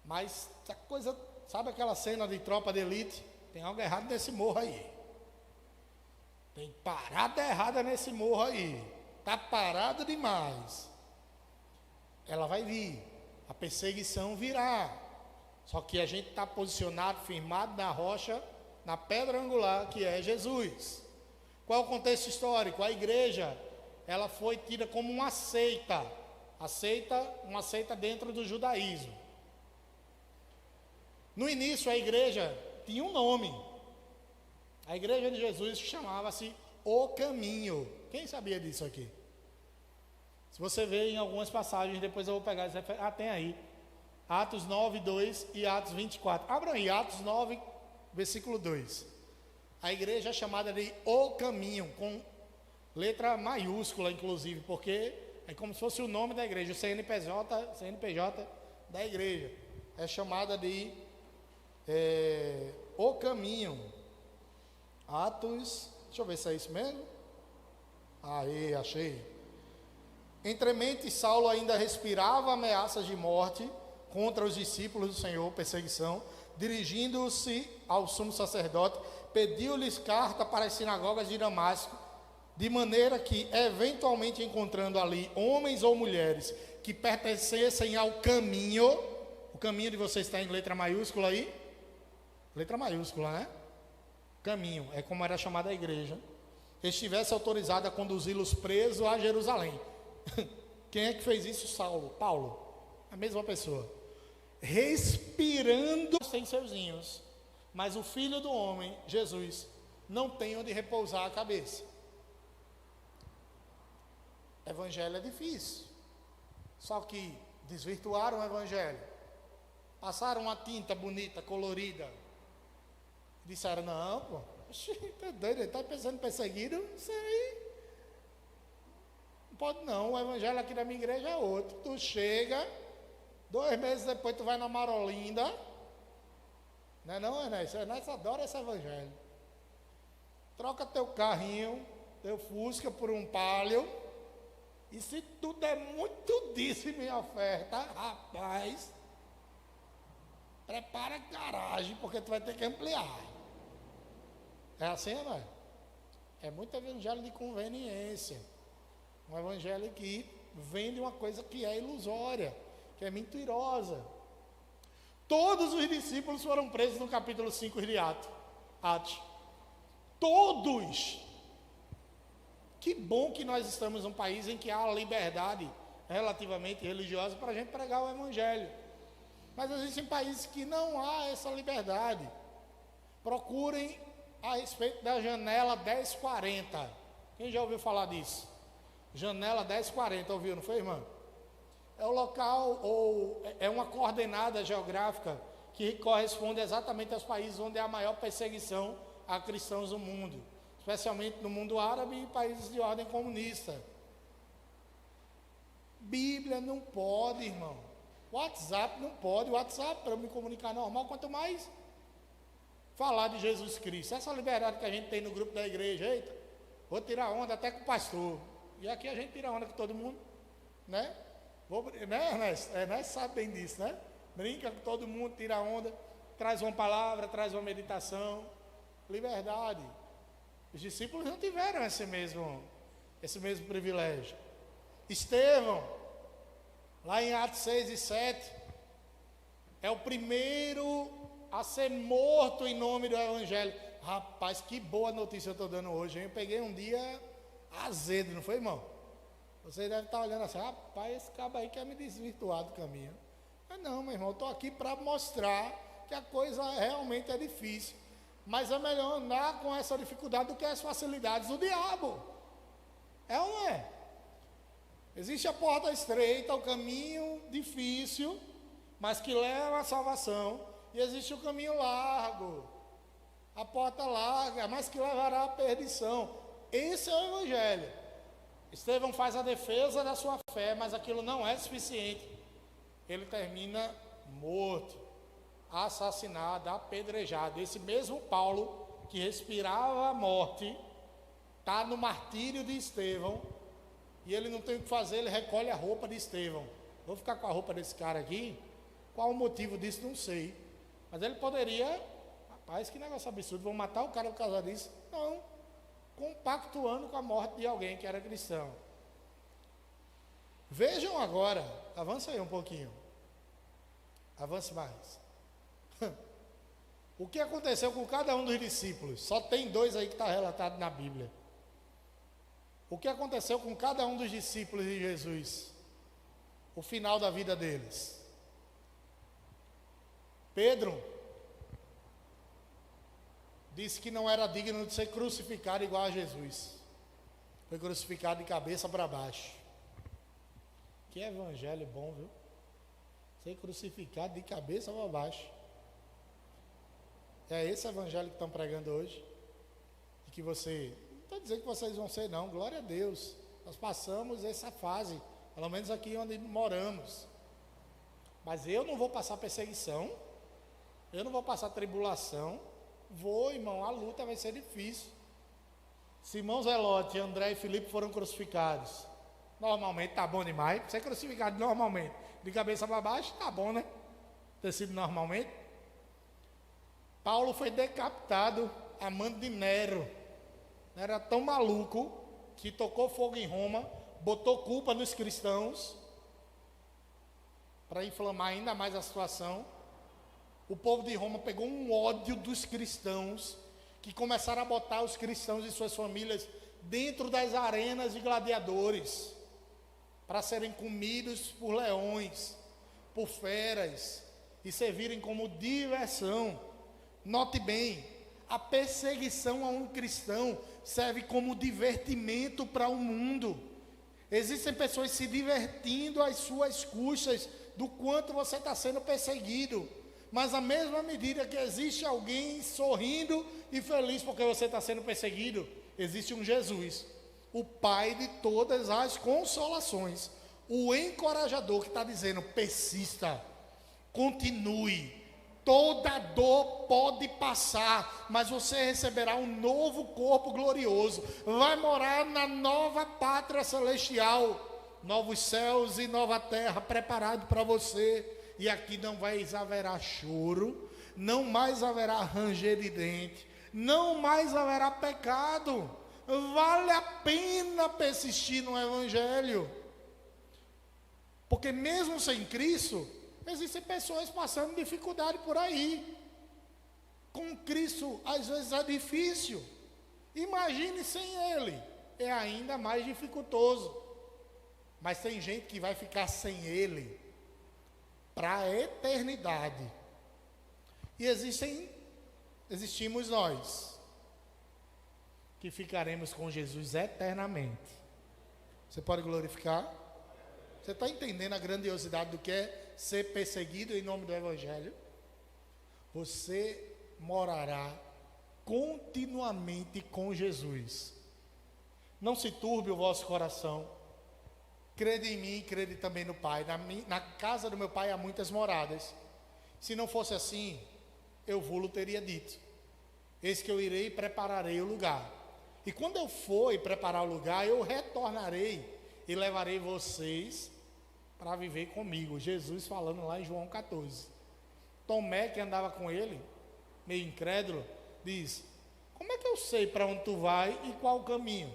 Mas a coisa, sabe aquela cena de Tropa de Elite? Tem algo errado nesse morro aí. Tem parada errada nesse morro aí. Está parado demais. Ela vai vir. A perseguição virá. Só que a gente está posicionado, firmado na rocha, na pedra angular, que é Jesus. Qual é o contexto histórico? A igreja, ela foi tida como uma seita. Uma seita dentro do judaísmo. No início, a igreja tinha um nome. A igreja de Jesus chamava-se O Caminho. Quem sabia disso aqui? Se você vê em algumas passagens, depois eu vou pegar essa. Tem aí. Atos 9, 2 e Atos 24. Abram aí, Atos 9, versículo 2. A igreja é chamada de O Caminho, com letra maiúscula, inclusive, porque é como se fosse o nome da igreja, o CNPJ da igreja. É chamada de O Caminho. Atos, deixa eu ver se é isso mesmo. Aí, achei. Entremente, Saulo ainda respirava ameaças de morte contra os discípulos do Senhor, perseguição. Dirigindo-se ao sumo sacerdote, pediu-lhes carta para as sinagogas de Damasco, de maneira que, eventualmente encontrando ali homens ou mulheres que pertencessem ao caminho, o caminho de vocês está em letra maiúscula aí? Letra maiúscula, né? Caminho, é como era chamada a igreja, estivesse autorizado a conduzi-los presos a Jerusalém. Quem é que fez isso? Paulo, a mesma pessoa. Respirando sem seuzinhos, mas o Filho do Homem, Jesus, não tem onde repousar a cabeça. Evangelho é difícil, só que desvirtuaram o evangelho, passaram uma tinta bonita, colorida, disseram, não, pô, tá doido, está pensando perseguido, isso aí, não pode não, o evangelho aqui da minha igreja é outro, tu chega, 2 meses depois tu vai na Marolinda, não é não, Ernesto? Ernesto adora esse evangelho, troca teu carrinho, teu Fusca por um Palio, e se tu der muito disso em minha oferta, rapaz, prepara a garagem, porque tu vai ter que ampliar. É assim, não é? É muito evangelho de conveniência. Um evangelho que vende uma coisa que é ilusória, que é mentirosa. Todos os discípulos foram presos no capítulo 5 de Atos. Todos! Que bom que nós estamos num país em que há liberdade relativamente religiosa para a gente pregar o evangelho. Mas existem países que não há essa liberdade. Procurem a respeito da janela 1040. Quem já ouviu falar disso? Janela 1040, ouviu, não foi, irmã? É o local, ou é uma coordenada geográfica que corresponde exatamente aos países onde há a maior perseguição a cristãos do mundo, especialmente no mundo árabe e países de ordem comunista. Bíblia não pode, irmão. WhatsApp não pode. WhatsApp, para me comunicar normal, quanto mais falar de Jesus Cristo. Essa liberdade que a gente tem no grupo da igreja, eita, vou tirar onda até com o pastor. E aqui a gente tira onda com todo mundo, né? Né, Ernesto? Ernesto sabe bem disso, né? Brinca com todo mundo, tira onda, traz uma palavra, traz uma meditação. Liberdade. Os discípulos não tiveram esse mesmo privilégio. Estevão, lá em Atos 6 e 7, é o primeiro a ser morto em nome do Evangelho. Rapaz, que boa notícia eu estou dando hoje, hein? Eu peguei um dia azedo, não foi, irmão? Você deve estar olhando assim, rapaz, esse cabo aí quer me desvirtuar do caminho. Mas não, meu irmão, eu estou aqui para mostrar que a coisa realmente é difícil. Mas é melhor andar com essa dificuldade do que as facilidades do diabo. É ou não é? Existe a porta estreita, o caminho difícil, mas que leva à salvação. E existe o caminho largo, a porta larga, mas que levará à perdição. Esse é o Evangelho. Estevão faz a defesa da sua fé, mas aquilo não é suficiente. Ele termina morto, assassinado, apedrejado. Esse mesmo Paulo, que respirava a morte, está no martírio de Estevão, e ele não tem o que fazer, ele recolhe a roupa de Estevão. Vou ficar com a roupa desse cara aqui? Qual o motivo disso? Não sei. Mas ele poderia, rapaz, que negócio absurdo, vão matar o cara por causa disso? Não, compactuando com a morte de alguém que era cristão. Vejam agora, avança aí um pouquinho, avance mais. O que aconteceu com cada um dos discípulos? Só tem 2 aí que está relatado na Bíblia. O que aconteceu com cada um dos discípulos de Jesus? O final da vida deles. Pedro disse que não era digno de ser crucificado igual a Jesus. Foi crucificado de cabeça para baixo. Que evangelho bom, viu? Ser crucificado de cabeça para baixo. É esse evangelho que estão pregando hoje. E que você... Não estou dizendo que vocês vão ser, não. Glória a Deus. Nós passamos essa fase. Pelo menos aqui onde moramos. Mas eu não vou passar perseguição. Eu não vou passar tribulação. Vou, irmão, a luta vai ser difícil. Simão Zelote, André e Filipe foram crucificados. Normalmente tá bom demais. Ser crucificado normalmente, de cabeça para baixo, tá bom, né? Ter sido normalmente. Paulo foi decapitado a mando de Nero. Era tão maluco que tocou fogo em Roma, botou culpa nos cristãos para inflamar ainda mais a situação. O povo de Roma pegou um ódio dos cristãos, que começaram a botar os cristãos e suas famílias dentro das arenas de gladiadores, para serem comidos por leões, por feras, e servirem como diversão. Note bem, a perseguição a um cristão serve como divertimento para o mundo. Existem pessoas se divertindo às suas custas do quanto você está sendo perseguido. Mas à mesma medida que existe alguém sorrindo e feliz porque você está sendo perseguido, existe um Jesus, o Pai de todas as consolações, o encorajador que está dizendo, persista, continue, toda dor pode passar, mas você receberá um novo corpo glorioso, vai morar na nova pátria celestial, novos céus e nova terra preparado para você. E aqui não mais haverá choro, não mais haverá ranger de dente, não mais haverá pecado. Vale a pena persistir no Evangelho. Porque mesmo sem Cristo, existem pessoas passando dificuldade por aí. Com Cristo, às vezes é difícil. Imagine sem Ele, é ainda mais dificultoso. Mas tem gente que vai ficar sem Ele para a eternidade. E existimos nós, que ficaremos com Jesus eternamente. Você pode glorificar? Você está entendendo a grandiosidade do que é ser perseguido em nome do Evangelho? Você morará continuamente com Jesus. Não se turbe o vosso coração. Crede em mim, crede também no Pai. Na casa do meu Pai há muitas moradas. Se não fosse assim, eu vou-lo teria dito. Eis que eu irei e prepararei o lugar. E quando eu for e preparar o lugar, eu retornarei e levarei vocês para viver comigo. Jesus falando lá em João 14. Tomé, que andava com ele, meio incrédulo, diz: como é que eu sei para onde tu vai e qual o caminho?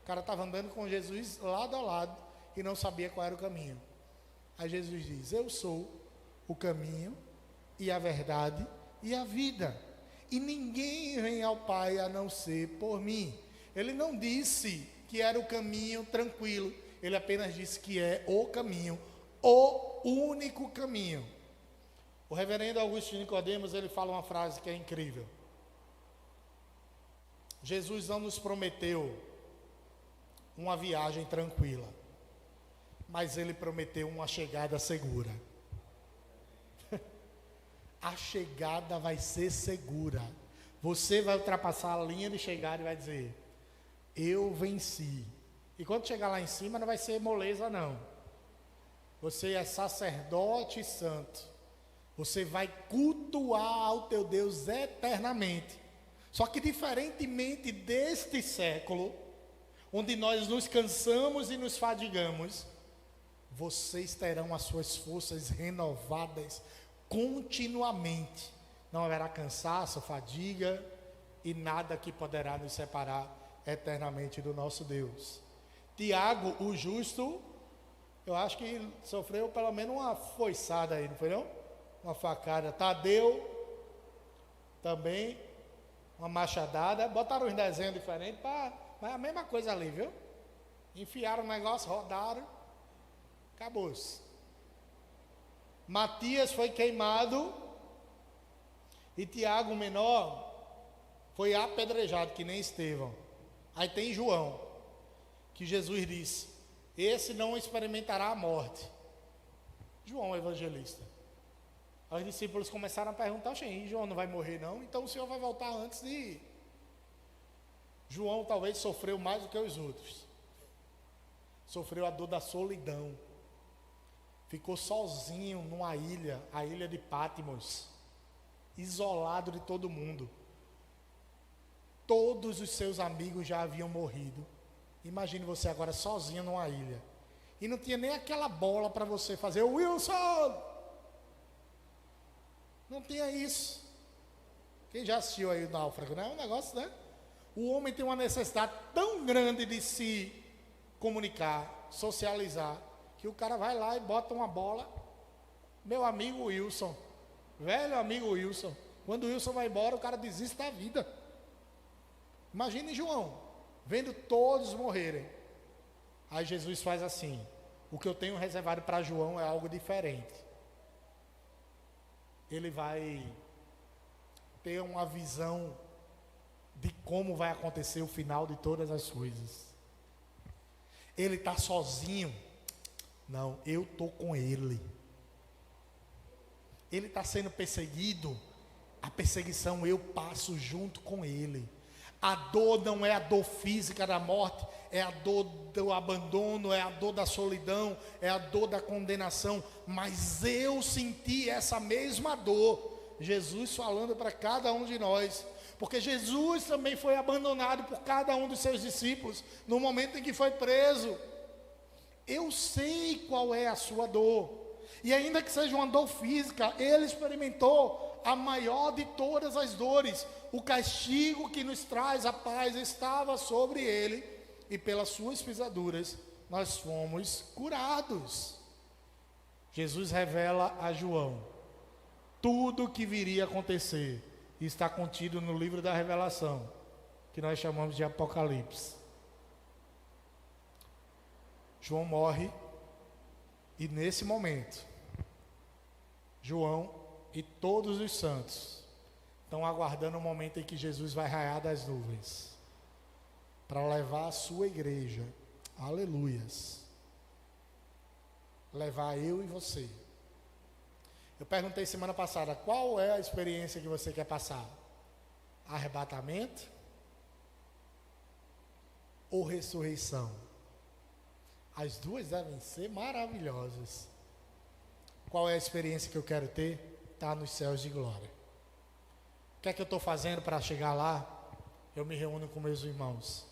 O cara estava andando com Jesus lado a lado e não sabia qual era o caminho. Aí Jesus diz: eu sou o caminho e a verdade e a vida, e ninguém vem ao Pai a não ser por mim. Ele não disse que era o caminho tranquilo, ele apenas disse que é o caminho, o único caminho. O reverendo Augusto Nicodemos, ele fala uma frase que é incrível. Jesus não nos prometeu uma viagem tranquila, mas ele prometeu uma chegada segura. A chegada vai ser segura. Você vai ultrapassar a linha de chegada e vai dizer: eu venci. E quando chegar lá em cima não vai ser moleza não. Você é sacerdote santo. Você vai cultuar ao teu Deus eternamente. Só que diferentemente deste século, onde nós nos cansamos e nos fadigamos, vocês terão as suas forças renovadas continuamente. Não haverá cansaço, fadiga e nada que poderá nos separar eternamente do nosso Deus. Tiago, o justo, eu acho que sofreu pelo menos uma foiçada aí, não foi não? Uma facada. Tadeu, também, uma machadada. Botaram uns desenhos diferentes, mas a mesma coisa ali, viu? Enfiaram o negócio, rodaram, acabou-se. Matias foi queimado e Tiago, o menor, foi apedrejado, que nem Estevão. Aí tem João, que Jesus disse: esse não experimentará a morte. João, o evangelista. Aí os discípulos começaram a perguntar: João não vai morrer não? Então o Senhor vai voltar antes de ir. João talvez sofreu mais do que os outros. Sofreu a dor da solidão. Ficou sozinho numa ilha, a ilha de Patmos, isolado de todo mundo. Todos os seus amigos já haviam morrido. Imagine você agora sozinho numa ilha. E não tinha nem aquela bola para você fazer: Wilson! Não tinha isso. Quem já assistiu aí o Náufrago, né? É um negócio, né? O homem tem uma necessidade tão grande de se comunicar, socializar, que o cara vai lá e bota uma bola. Meu amigo Wilson, velho amigo Wilson, quando o Wilson vai embora, o cara desiste da vida. Imagine João, vendo todos morrerem. Aí Jesus faz assim: o que eu tenho reservado para João é algo diferente. Ele vai ter uma visão de como vai acontecer o final de todas as coisas. Ele está sozinho? Não, eu estou com ele. Ele está sendo perseguido? A perseguição eu passo junto com ele. A dor não é a dor física da morte, é a dor do abandono, é a dor da solidão, é a dor da condenação, mas eu senti essa mesma dor. Jesus falando para cada um de nós, porque Jesus também foi abandonado por cada um dos seus discípulos, no momento em que foi preso. Eu sei qual é a sua dor, e ainda que seja uma dor física, ele experimentou a maior de todas as dores. O castigo que nos traz a paz estava sobre ele, e pelas suas pisaduras nós fomos curados. Jesus revela a João tudo o que viria a acontecer, e está contido no livro da Revelação, que nós chamamos de Apocalipse. João morre, e nesse momento, João e todos os santos estão aguardando o momento em que Jesus vai raiar das nuvens. para levar a sua igreja, aleluias, levar eu e você. Eu perguntei semana passada, qual é a experiência que você quer passar? Arrebatamento ou ressurreição? As duas devem ser maravilhosas. Qual é a experiência que eu quero ter? Está nos céus de glória. O que é que eu estou fazendo para chegar lá? Eu me reúno com meus irmãos.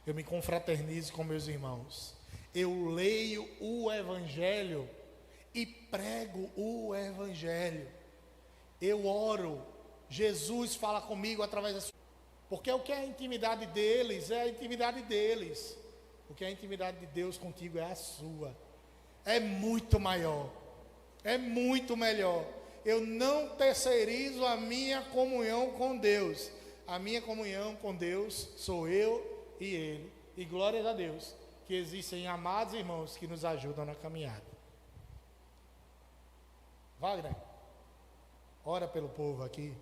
Eu me confraternizo com meus irmãos. Eu leio o Evangelho e prego o Evangelho. Eu oro. Jesus fala comigo através da sua... Porque o que é a intimidade deles é a intimidade deles. O que é a intimidade de Deus contigo é a sua. É muito maior. É muito melhor. Eu não terceirizo a minha comunhão com Deus. A minha comunhão com Deus sou eu e Ele. E glórias a Deus que existem amados irmãos que nos ajudam na caminhada. Wagner, ora pelo povo aqui.